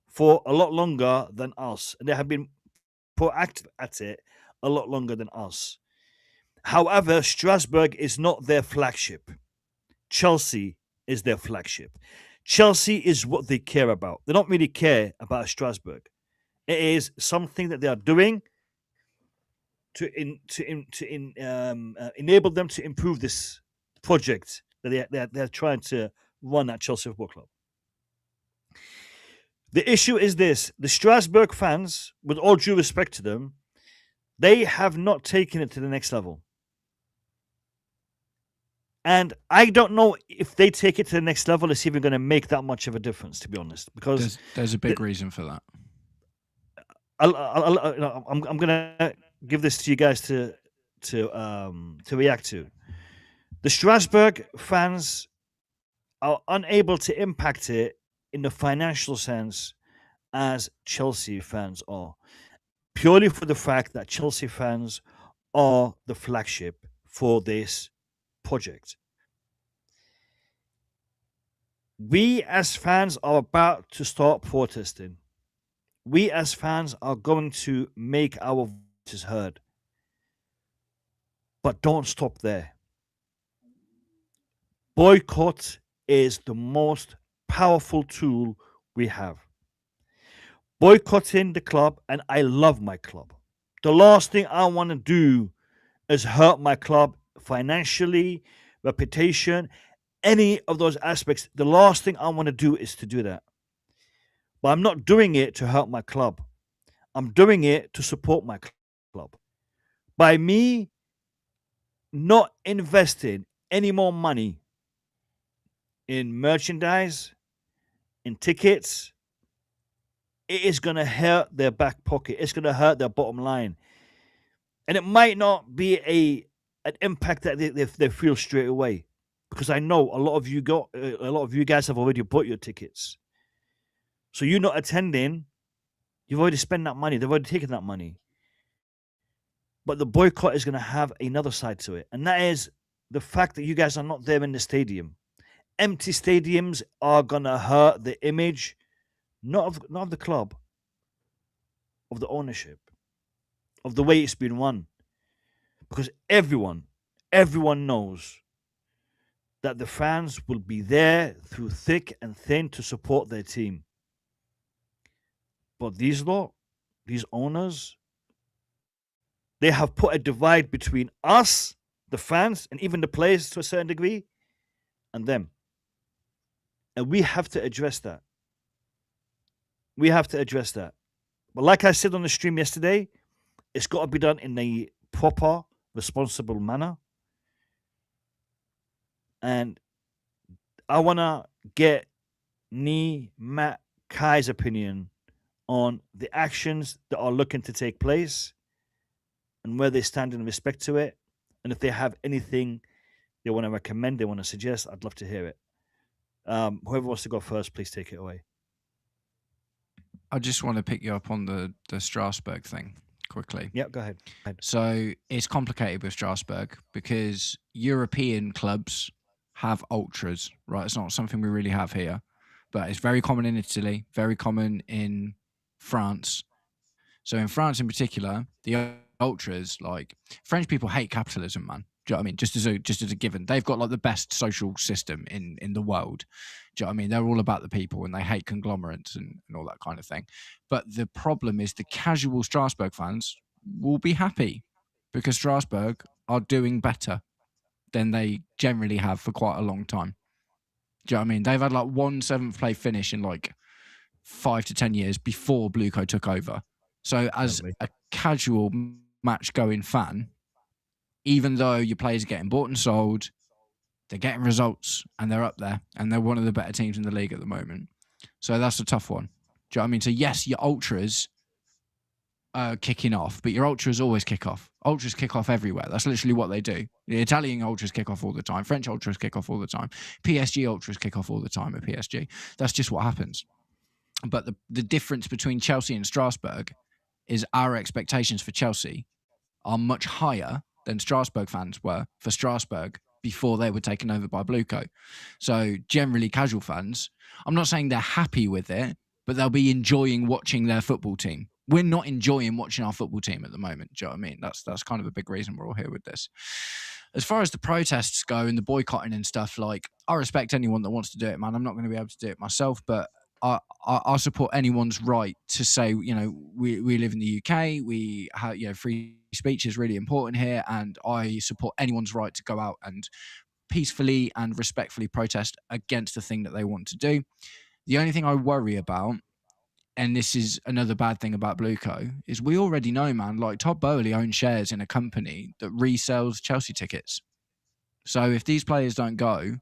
for a lot longer than us. And they have been proactive at it a lot longer than us. However, Strasbourg is not their flagship. Chelsea is their flagship. Chelsea is what they care about. They don't really care about Strasbourg. It is something that they are doing to enable them to improve this project that they're trying to run at Chelsea Football Club. The issue is this: the Strasbourg fans, with all due respect to them, they have not taken it to the next level. And I don't know if they take it to the next level, it's even going to make that much of a difference, to be honest. Because there's a big reason for that. I'm going to give this to you guys to react to. The Strasbourg fans are unable to impact it in the financial sense as Chelsea fans are, purely for the fact that Chelsea fans are the flagship for this project. We as fans are about to start protesting. We as fans are going to make our voices heard. But don't stop there. Boycott is the most powerful tool we have. Boycotting the club, and I love my club. The last thing I want to do is hurt my club financially, reputation, any of those aspects. The last thing I want to do is to do that. But I'm not doing it to hurt my club. I'm doing it to support my club. By me not investing any more money in merchandise, in tickets, it is going to hurt their back pocket. It's going to hurt their bottom line. And it might not be an impact that they feel straight away. Because I know a lot of you guys have already bought your tickets. So you not attending, you've already spent that money. They've already taken that money. But the boycott is going to have another side to it. And that is the fact that you guys are not there in the stadium. Empty stadiums are going to hurt the image, not of the club, of the ownership, of the way it's been run. Because everyone knows that the fans will be there through thick and thin to support their team. But these owners, they have put a divide between us, the fans, and even the players to a certain degree, and them. And we have to address that. But like I said on the stream yesterday, it's got to be done in a proper, responsible manner. And I want to get Matt, Kai's opinion on the actions that are looking to take place and where they stand in respect to it. And if they have anything they want to recommend, they want to suggest, I'd love to hear it. Whoever wants to go first, please take it away. I just want to pick you up on the Strasbourg thing quickly. Yeah, go ahead. So it's complicated with Strasbourg because European clubs have ultras, right? It's not something we really have here, but it's very common in Italy, very common in France. So in France in particular, the ultras, like French people hate capitalism, man. Do you know what I mean? Just as a given. They've got like the best social system in the world. Do you know what I mean? They're all about the people and they hate conglomerates and all that kind of thing. But the problem is the casual Strasbourg fans will be happy because Strasbourg are doing better. than they generally have for quite a long time. Do you know what I mean? They've had like one 7th place finish in like 5 to 10 years before BlueCo took over. So as a casual match going fan, even though your players are getting bought and sold, they're getting results and they're up there and they're one of the better teams in the league at the moment. So that's a tough one. Do you know what I mean? So yes, your ultras are kicking off, but your ultras always kick off. Ultras kick off everywhere. That's literally what they do. The Italian ultras kick off all the time. French ultras kick off all the time. PSG ultras kick off all the time at PSG. That's just what happens. But the difference between Chelsea and Strasbourg is our expectations for Chelsea are much higher than Strasbourg fans were for Strasbourg before they were taken over by BlueCo. So generally casual fans, I'm not saying they're happy with it, but they'll be enjoying watching their football team. We're not enjoying watching our football team at the moment. Do you know what I mean? That's kind of a big reason we're all here with this. As far as the protests go and the boycotting and stuff, like, I respect anyone that wants to do it, man. I'm not going to be able to do it myself, but I support anyone's right to say, you know, we live in the UK. We have, you know, free speech is really important here, and I support anyone's right to go out and peacefully and respectfully protest against the thing that they want to do. The only thing I worry about, and this is another bad thing about BlueCo, is we already know, man, like Todd Boehly owns shares in a company that resells Chelsea tickets. So if these players don't go,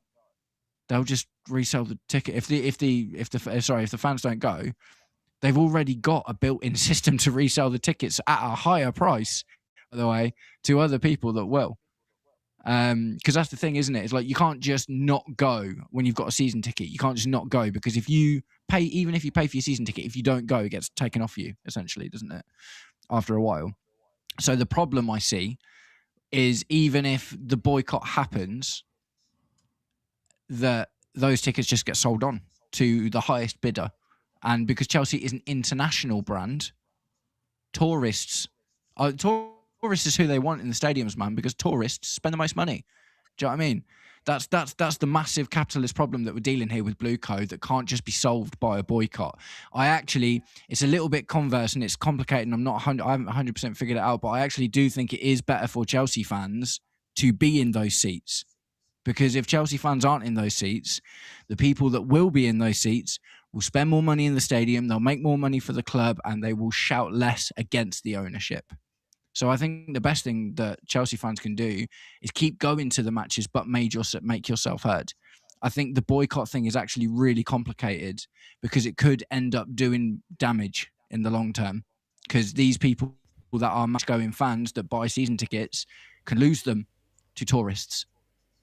they'll just resell the ticket. If the fans don't go, they've already got a built-in system to resell the tickets at a higher price, by the way, to other people that will. Because that's the thing, isn't it? It's like you can't just not go when you've got a season ticket. You can't just not go, because if you pay, even if you pay for your season ticket, if you don't go, it gets taken off you, essentially, doesn't it? After a while. So the problem I see is, even if the boycott happens, that those tickets just get sold on to the highest bidder. And because Chelsea is an international brand, tourists is who they want in the stadiums, man, because tourists spend the most money. Do you know what I mean? That's the massive capitalist problem that we're dealing here with BlueCo that can't just be solved by a boycott. It's a little bit converse and it's complicated, and I haven't 100% figured it out, but I actually do think it is better for Chelsea fans to be in those seats. Because if Chelsea fans aren't in those seats, the people that will be in those seats will spend more money in the stadium, they'll make more money for the club, and they will shout less against the ownership. So I think the best thing that Chelsea fans can do is keep going to the matches, but make yourself heard. I think the boycott thing is actually really complicated because it could end up doing damage in the long term, because these people that are match-going fans that buy season tickets can lose them to tourists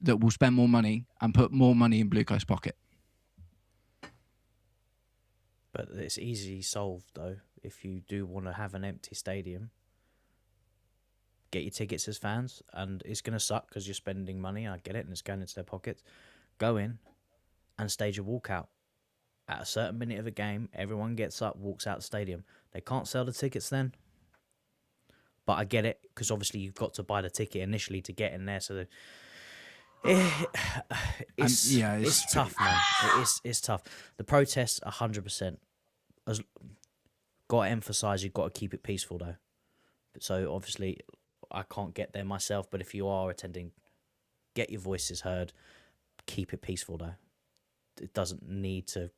that will spend more money and put more money in BlueCo's pocket. But it's easily solved, though, if you do want to have an empty stadium. Get your tickets as fans, and it's going to suck because you're spending money, I get it, and it's going into their pockets. Go in and stage a walkout. At a certain minute of a game, everyone gets up, walks out the stadium. They can't sell the tickets then. But I get it, because obviously you've got to buy the ticket initially to get in there, so it's tough, man. It's tough. The protests, 100%. Got to emphasise, you've got to keep it peaceful, though. So obviously, I can't get there myself, but if you are attending, get your voices heard. Keep it peaceful, though. It doesn't need to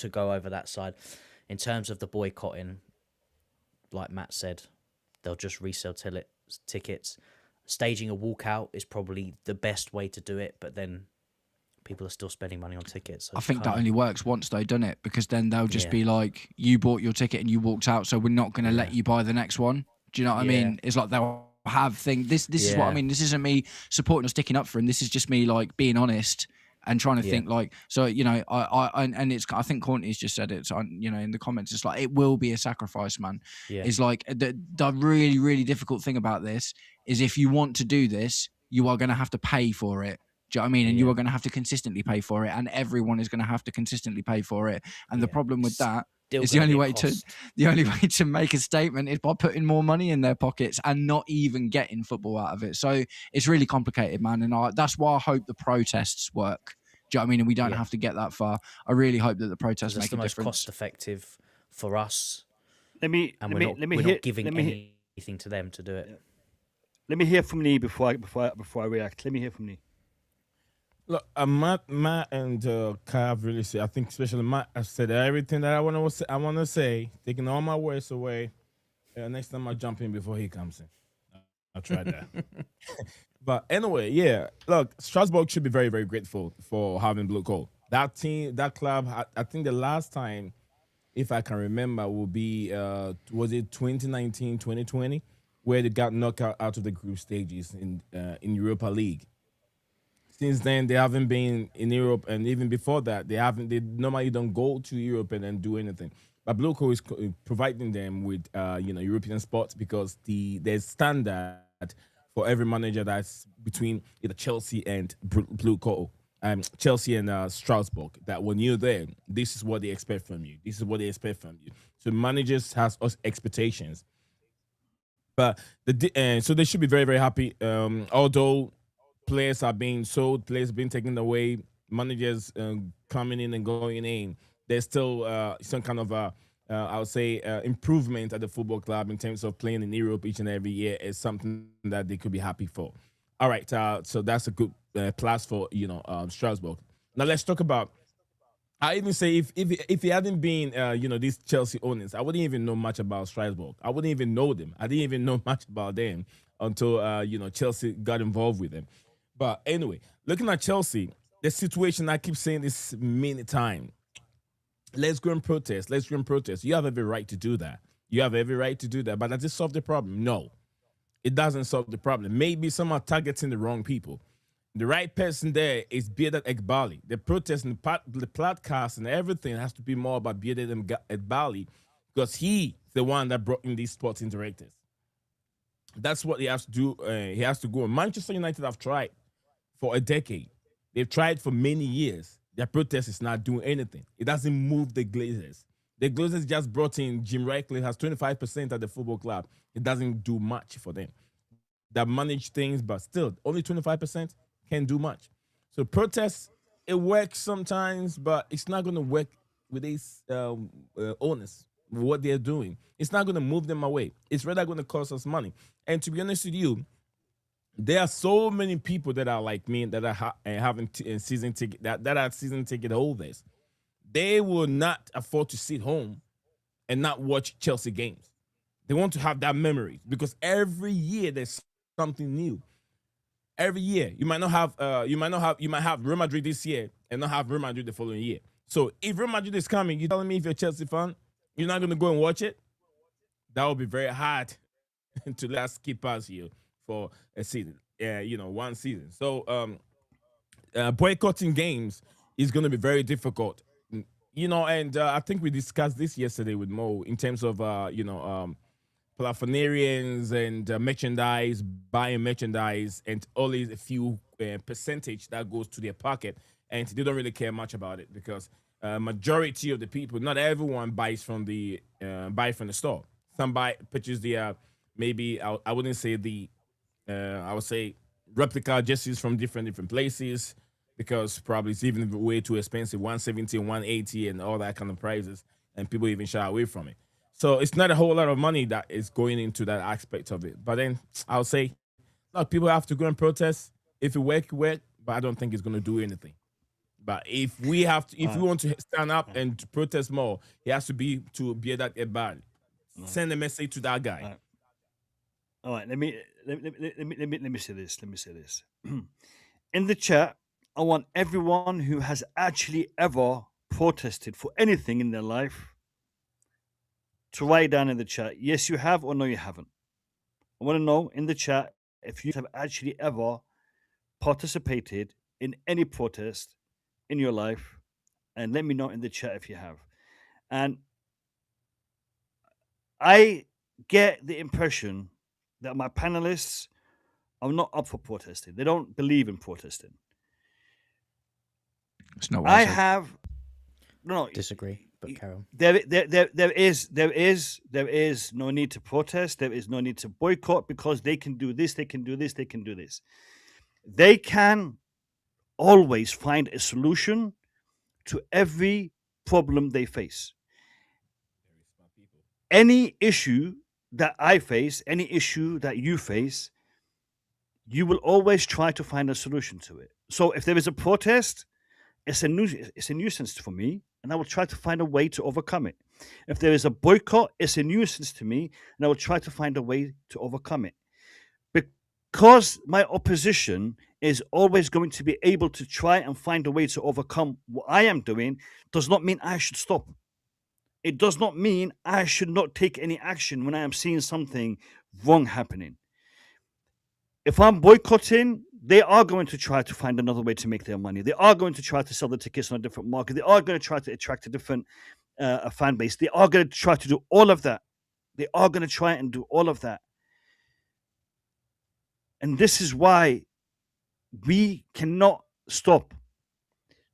go over that side. In terms of the boycotting, like Matt said, they'll just resell tickets. Staging a walkout is probably the best way to do it, but then people are still spending money on tickets. So I think that only works once they've done it, because then they'll just be like, you bought your ticket and you walked out, so we're not going to let you buy the next one. Do you know what I mean? It's like they'll have things. This is what I mean. This isn't me supporting or sticking up for him. This is just me, like, being honest and trying to think, like, so, you know, I think Courtney's just said it, so, you know, in the comments, it's like, it will be a sacrifice, man. It's like the really, really difficult thing about this is, if you want to do this, you are going to have to pay for it. Do you know what I mean? And you are going to have to consistently pay for it, and everyone is going to have to consistently pay for it. And the problem with that is the only way to make a statement is by putting more money in their pockets and not even getting football out of it. So it's really complicated, man. And that's why I hope the protests work. Do you know what I mean? And we don't have to get that far. I really hope that the protests make a difference. That's the most cost-effective for us. Let me not giving anything to them to do it. Let me hear from Nee before I react. Let me hear from Nee. Look, Matt, and Kai have really said. I think especially Matt has said everything that I want to say, taking all my words away. Next time I jump in before he comes in. I'll try that. But anyway, yeah. Look, Strasbourg should be very, very grateful for having BlueCo. That team, that club. I think the last time, if I can remember, will be was it 2019, 2020, where they got knocked out of the group stages in Europa League. Since then, they haven't been in Europe, and even before that, they haven't. They normally don't go to Europe and then do anything. But BlueCo is providing them with European spots because there's standard for every manager that's between either Chelsea and BlueCo, Chelsea and Strasbourg. That when you're there, this is what they expect from you. This is what they expect from you. So managers has us expectations, but so they should be very, very happy. Although players are being sold, players being taken away, managers coming in and going in. There's still some kind of I would say improvement at the football club in terms of playing in Europe each and every year is something that they could be happy for. All right, so that's a good plus for Strasbourg. Now let's talk about. I even say if it hadn't been these Chelsea owners, I wouldn't even know much about Strasbourg. I wouldn't even know them. I didn't even know much about them until Chelsea got involved with them. But anyway, looking at Chelsea, the situation, I keep saying this many times. Let's go and protest. Let's go and protest. You have every right to do that. You have every right to do that. But does it solve the problem? No, it doesn't solve the problem. Maybe some are targeting the wrong people. The right person there is Bearded Ekbali. The protest and the podcast and everything has to be more about Bearded Ekbali because he's the one that brought in these sporting directors. That's what he has to do. He has to go. Manchester United have tried for a decade. They've tried for many years. Their protest is not doing anything. It doesn't move the Glazers. The Glazers just brought in Jim Ratcliffe, has 25% at the football club. It doesn't do much for them. They manage things, but still, only 25% can't do much. So protests, it works sometimes, but it's not going to work with these owners, what they're doing. It's not going to move them away. It's rather going to cost us money. And to be honest with you, there are so many people that are like me that are having season ticket that are season ticket holders. They will not afford to sit home and not watch Chelsea games. They want to have that memory because every year there's something new. Every year you might have Real Madrid this year and not have Real Madrid the following year. So if Real Madrid is coming, you telling me if you're a Chelsea fan, you're not going to go and watch it? That would be very hard to let us skip past you for a season, one season. So boycotting games is going to be very difficult, and I think we discussed this yesterday with Mo in terms of plafonarians and merchandise, buying merchandise, and only a few percentage that goes to their pocket, and they don't really care much about it because majority of the people, not everyone buys from the store. Some purchase the maybe I wouldn't say the I would say replica jerseys from different places because probably it's even way too expensive, 170, 180, and all that kind of prices, and people even shy away from it. So it's not a whole lot of money that is going into that aspect of it. But then I'll say, look, people have to go and protest. If it work, but I don't think it's going to do anything. But if we want to stand up and protest more, it has to be that Ebal. Send a message to that guy. All right, let me say this. Let me say this. In the chat, I want everyone who has actually ever protested for anything in their life to write down in the chat. Yes, you have, or no, you haven't. I want to know in the chat if you have actually ever participated in any protest in your life, and let me know in the chat if you have. And I get the impression that my panelists are not up for protesting. They don't believe in protesting. It's not what I said. have no Disagree, but carry on. There is no need to protest. There is no need to boycott because they can do this, they can do this, they can do this. They can always find a solution to every problem they face. Any issue that I face, any issue that you face, you will always try to find a solution to it. So if there is a protest, it's a nuisance for me, and I will try to find a way to overcome it. If there is a boycott, it's a nuisance to me, and I will try to find a way to overcome it. Because my opposition is always going to be able to try and find a way to overcome what I am doing, does not mean I should stop. It does not mean I should not take any action when I am seeing something wrong happening. If I'm boycotting, they are going to try to find another way to make their money. They are going to try to sell the tickets on a different market. They are going to try to attract a different fan base. They are going to try to do all of that. They are going to try and do all of that. And this is why we cannot stop.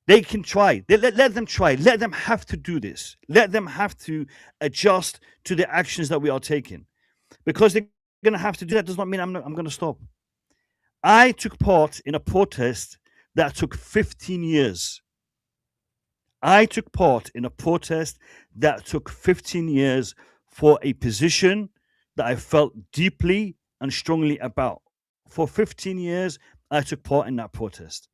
They can try. Let them try. Let them have to do this. Let them have to adjust to the actions that we are taking. Because they're going to have to do that does not mean I'm going to stop. I took part in a protest that took 15 years. I took part in a protest that took 15 years for a position that I felt deeply and strongly about. For 15 years, I took part in that protest.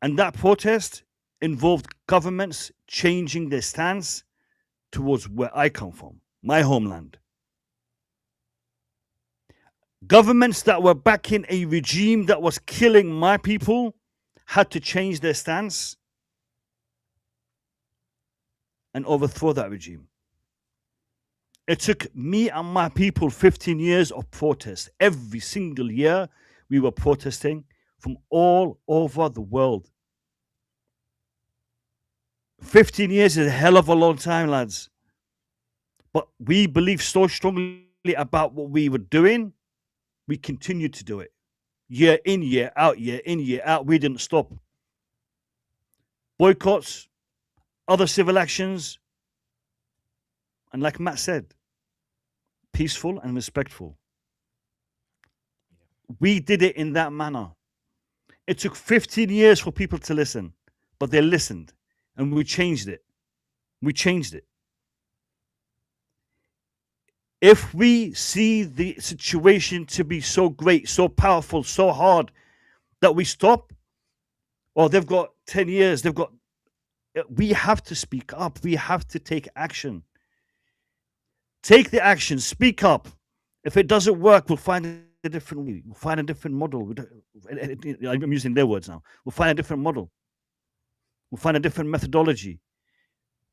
And that protest involved governments changing their stance towards where I come from, my homeland. Governments that were backing a regime that was killing my people had to change their stance and overthrow that regime. It took me and my people 15 years of protest. Every single year we were protesting from all over the world. 15 years is a hell of a long time, lads. But we believed so strongly about what we were doing, we continued to do it. Year in, year out, year in, year out. We didn't stop. Boycotts, other civil actions, and like Matt said, peaceful and respectful. We did it in that manner. It took 15 years for people to listen, but they listened, and we changed it. We changed it. If we see the situation to be so great, so powerful, so hard that we stop, or they've got 10 years, we have to speak up. We have to take action. Take the action, speak up. If it doesn't work, we'll find a different way. We'll find a different model. I'm using their words now. We'll find a different model. We'll find a different methodology.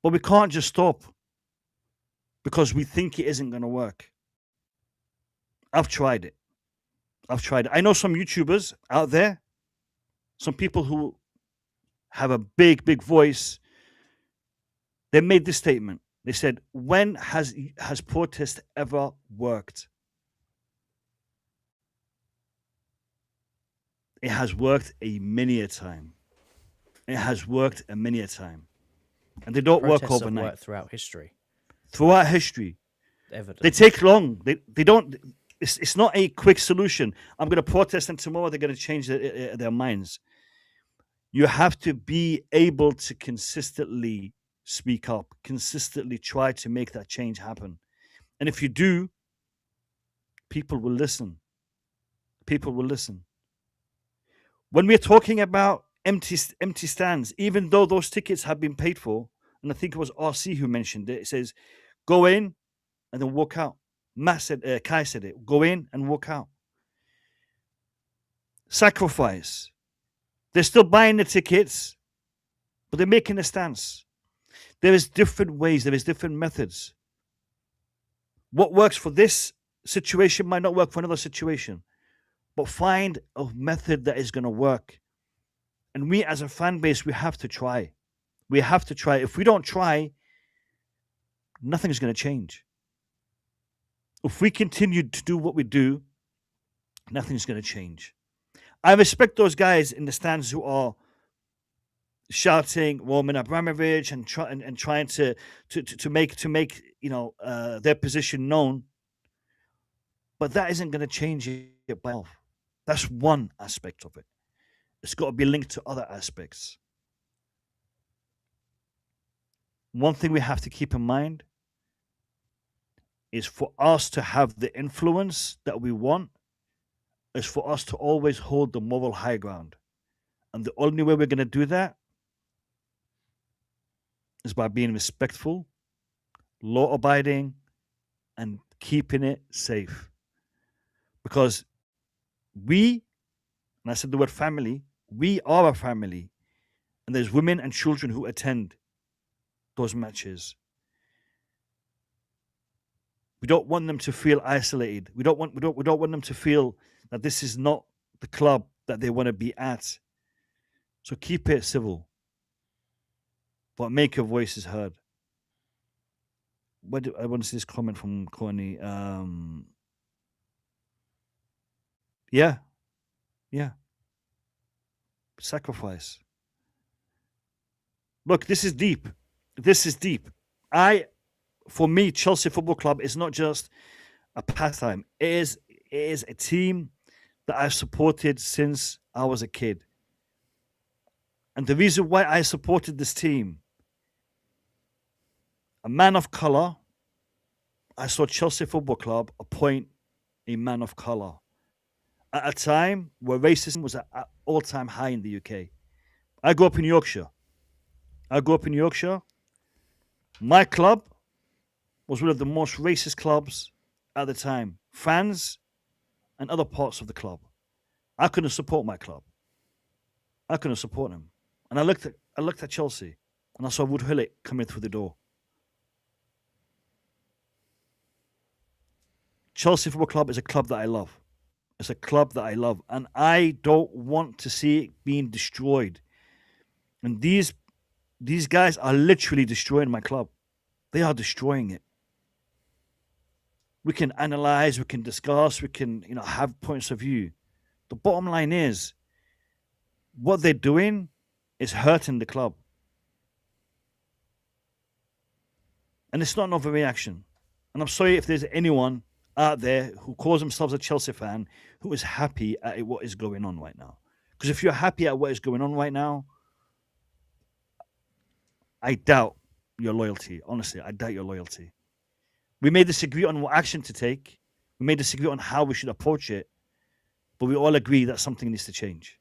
But we can't just stop because we think it isn't going to work. I've tried it. I know some YouTubers out there, some people who have a big, big voice. They made this statement. They said, when has protest ever worked? It has worked a many a time. It has worked a many a time. And they don't work Protests have overnight. worked throughout history. Throughout history. Evidence. They take long. They don't. It's not a quick solution. I'm going to protest and tomorrow they're going to change their minds. You have to be able to consistently speak up, consistently try to make that change happen. And if you do, people will listen. People will listen. When we're talking about empty stands, even though those tickets have been paid for, and I think it was RC who mentioned it, it says, go in and then walk out. Kai said it, go in and walk out. Sacrifice. They're still buying the tickets, but they're making a stance. There is different ways, there is different methods. What works for this situation might not work for another situation, but find a method that is going to work. And we as a fan base, we have to try. We have to try. If we don't try, nothing's going to change. If we continue to do what we do, nothing's going to change. I respect those guys in the stands who are shouting Roman Abramovich and trying to make their position known. But that isn't going to change it by itself. That's one aspect of it. It's got to be linked to other aspects. One thing we have to keep in mind is for us to have the influence that we want, is for us to always hold the moral high ground. And the only way we're going to do that is by being respectful, law abiding, and keeping it safe. Because we, and I said the word family, we are a family. And there's women and children who attend those matches. We don't want them to feel isolated. We don't want them to feel that this is not the club that they want to be at. So keep it civil, but make your voices heard. I want to see this comment from Corny. Yeah. Sacrifice. Look, this is deep. For me, Chelsea Football Club is not just a pastime. It is a team that I've supported since I was a kid. And the reason why I supported this team, a man of colour, I saw Chelsea Football Club appoint a man of colour at a time where racism was at all-time high in the UK. I grew up in Yorkshire. My club was one of the most racist clubs at the time. Fans and other parts of the club. I couldn't support my club. I couldn't support them. And I looked at Chelsea and I saw Wood Hullet coming through the door. Chelsea Football Club is a club that I love. It's a club that I love. And I don't want to see it being destroyed. And these guys are literally destroying my club. They are destroying it. We can analyze, we can discuss, we can, have points of view. The bottom line is, what they're doing is hurting the club. And it's not an overreaction. And I'm sorry if there's anyone out there who calls themselves a Chelsea fan who is happy at what is going on right now. Because if you're happy at what is going on right now, I doubt your loyalty. Honestly, I doubt your loyalty. We may disagree on what action to take. We may disagree on how we should approach it. But we all agree that something needs to change.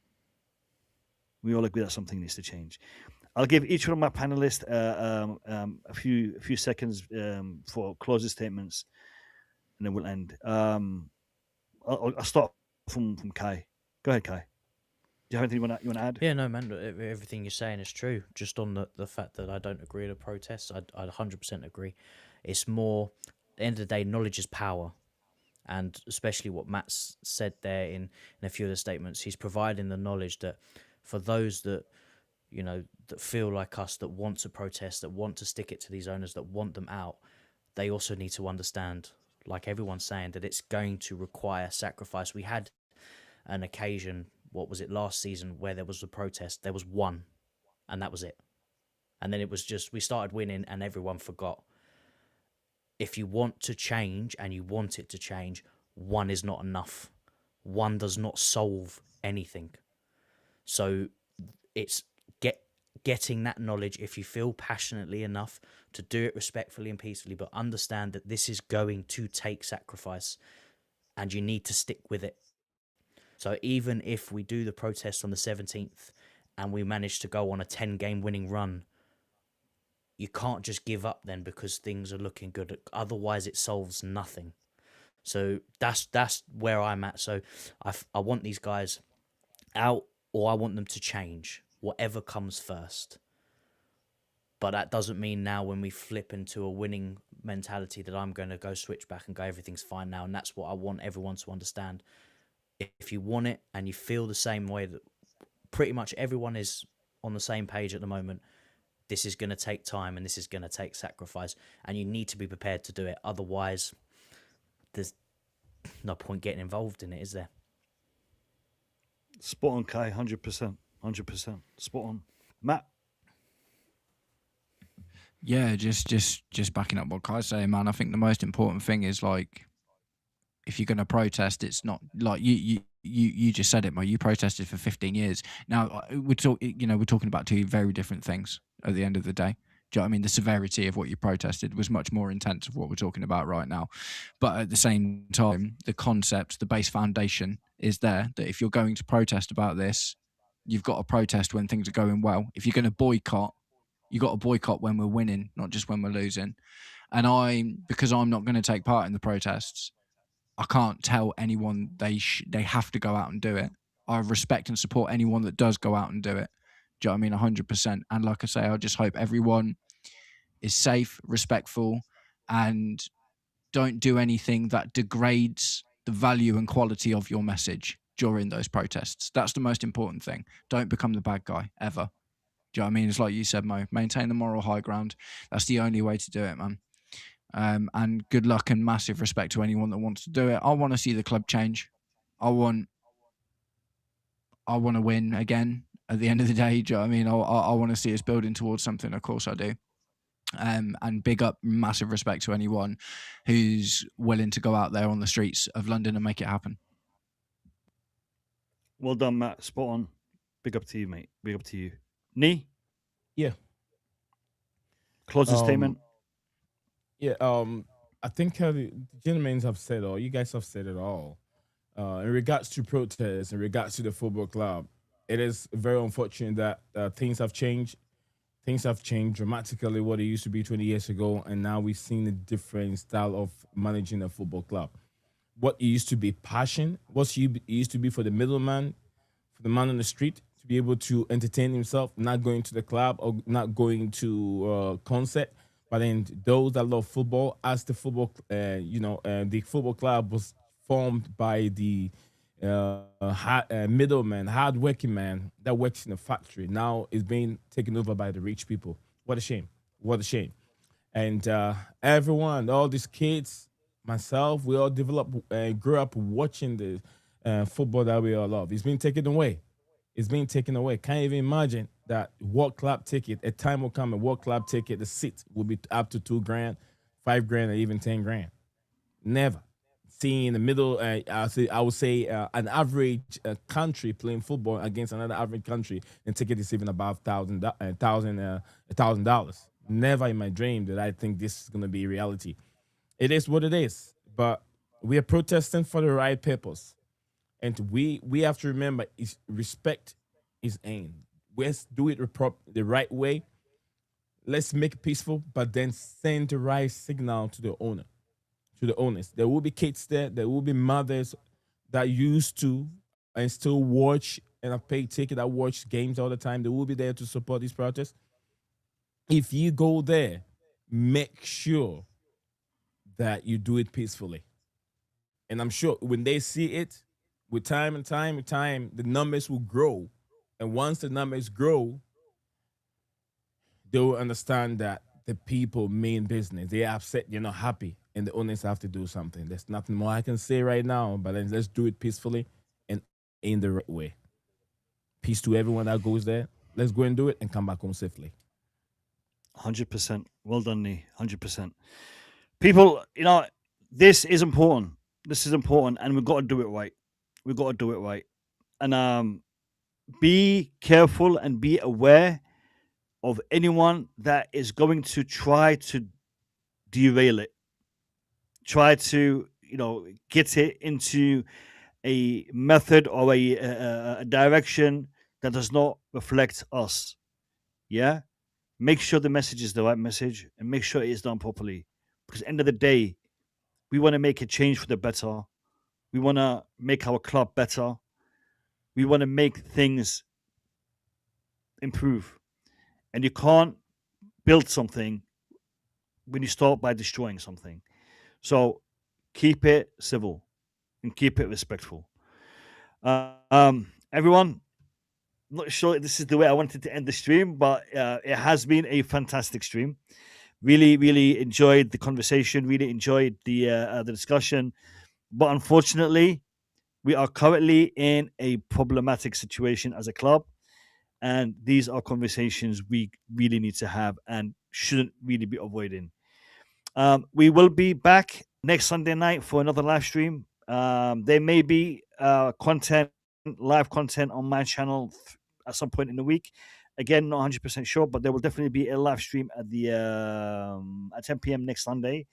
I'll give each one of my panelists a few seconds for closing statements, and then we'll end. I'll start from Kai. Go ahead, Kai. Do you have anything you want to add? Yeah, no, man. Everything you're saying is true. Just on the fact that I don't agree with the protests, I 100% agree. It's more, at the end of the day, knowledge is power. And especially what Matt said there in a few of the statements, he's providing the knowledge that for those that, that feel like us, that want to protest, that want to stick it to these owners, that want them out, they also need to understand, like everyone's saying, that it's going to require sacrifice. We had an occasion, what was it, last season, where there was a protest. There was one, and that was it. And then it was just, we started winning and everyone forgot. If you want to change and you want it to change, one is not enough. One does not solve anything. So it's getting that knowledge, if you feel passionately enough to do it respectfully and peacefully, but understand that this is going to take sacrifice and you need to stick with it. So even if we do the protest on the 17th and we manage to go on a 10-game winning run, you can't just give up then because things are looking good. Otherwise, it solves nothing. So that's where I'm at. So I want these guys out, or I want them to change, whatever comes first. But that doesn't mean now when we flip into a winning mentality that I'm going to go switch back and go, everything's fine now. And that's what I want everyone to understand. If you want it and you feel the same way that pretty much everyone is on the same page at the moment, this is going to take time and this is going to take sacrifice, and you need to be prepared to do it. Otherwise, there's no point getting involved in it, is there? Spot on, Kai. 100%. Spot on. Matt? Yeah, just backing up what Kai's saying, man. I think the most important thing is, like, if you're going to protest, it's not like you just said it, Mo. You protested for 15 years. Now we're talking about two very different things at the end of the day. Do you know what I mean? The severity of what you protested was much more intense of what we're talking about right now. But at the same time, the concept, the base foundation is there that if you're going to protest about this, you've got to protest when things are going well. If you're going to boycott, you got to boycott when we're winning, not just when we're losing. And because I'm not going to take part in the protests, I can't tell anyone they have to go out and do it. I respect and support anyone that does go out and do it. Do you know what I mean? 100%. And like I say, I just hope everyone is safe, respectful, and don't do anything that degrades the value and quality of your message during those protests. That's the most important thing. Don't become the bad guy, ever. Do you know what I mean? It's like you said, Mo, maintain the moral high ground. That's the only way to do it, man. And good luck and massive respect to anyone that wants to do it. I want to see the club change. I want to win again at the end of the day. Do you know what I mean? I want to see us building towards something. Of course I do. And big up, massive respect to anyone who's willing to go out there on the streets of London and make it happen. Well done, Matt. Spot on. Big up to you, mate. Big up to you. Nee? Yeah. Closing statement. Yeah. I think the gentlemen have said all. You guys have said it all. In regards to protests, in regards to the football club, it is very unfortunate that things have changed. Things have changed dramatically what it used to be 20 years ago, and now we've seen a different style of managing a football club. What it used to be passion, it used to be for the middleman, for the man on the street to be able to entertain himself, not going to the club or not going to concert. But then those that love football, as the football, the football club was formed by the middleman, hard-working man that works in a factory. Now is being taken over by the rich people. What a shame. What a shame. And everyone, all these kids, myself, we all grew up watching the football that we all love. It's being taken away. It's being taken away. Can't even imagine that World Club ticket, a time will come, a World Club ticket, the seat will be up to $2,000, $5,000, or even $10,000. Never. Seeing in the middle, I would say an average country playing football against another average country, and ticket is even about $1,000. Never in my dream did I think this is going to be reality. It is what it is, but we are protesting for the right purpose. And we have to remember, respect is aim. Let's do it the right way. Let's make it peaceful, but then send the right signal to the owner, to the owners. There will be kids there. There will be mothers that used to and still watch and have paid ticket that watch games all the time. They will be there to support these protests. If you go there, make sure that you do it peacefully. And I'm sure when they see it, with time, the numbers will grow. And once the numbers grow, they will understand that the people mean business. They're upset, they're not happy, and the owners have to do something. There's nothing more I can say right now, but then let's do it peacefully and in the right way. Peace to everyone that goes there. Let's go and do it and come back home safely. 100%. Well done, Nee. 100%. People, this is important. This is important, and we've got to do it right. We've got to do it right. And be careful and be aware of anyone that is going to try to derail it. Try to, get it into a method or a direction that does not reflect us. Yeah? Make sure the message is the right message and make sure it is done properly. Because at the end of the day, we want to make a change for the better. We want to make our club better. We want to make things improve. And you can't build something when you start by destroying something. So keep it civil and keep it respectful. Everyone, I'm not sure this is the way I wanted to end the stream, but it has been a fantastic stream. Really, really enjoyed the conversation. Really enjoyed the discussion. But unfortunately, we are currently in a problematic situation as a club. And these are conversations we really need to have and shouldn't really be avoiding. We will be back next Sunday night for another live stream. There may be live content on my channel at some point in the week. Again, not 100% sure, but there will definitely be a live stream at the at 10 p.m. next Sunday.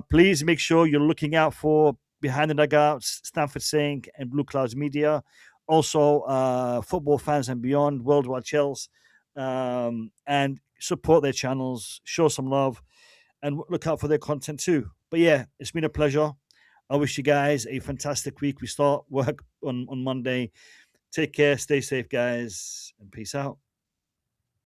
Please make sure you're looking out for Behind the Dugouts, Stanford Sync, and Blue Clouds Media. Also, football fans and beyond, Worldwide Chels, and support their channels, show some love, and look out for their content too. But yeah, it's been a pleasure. I wish you guys a fantastic week. We start work on Monday. Take care, stay safe, guys, and peace out.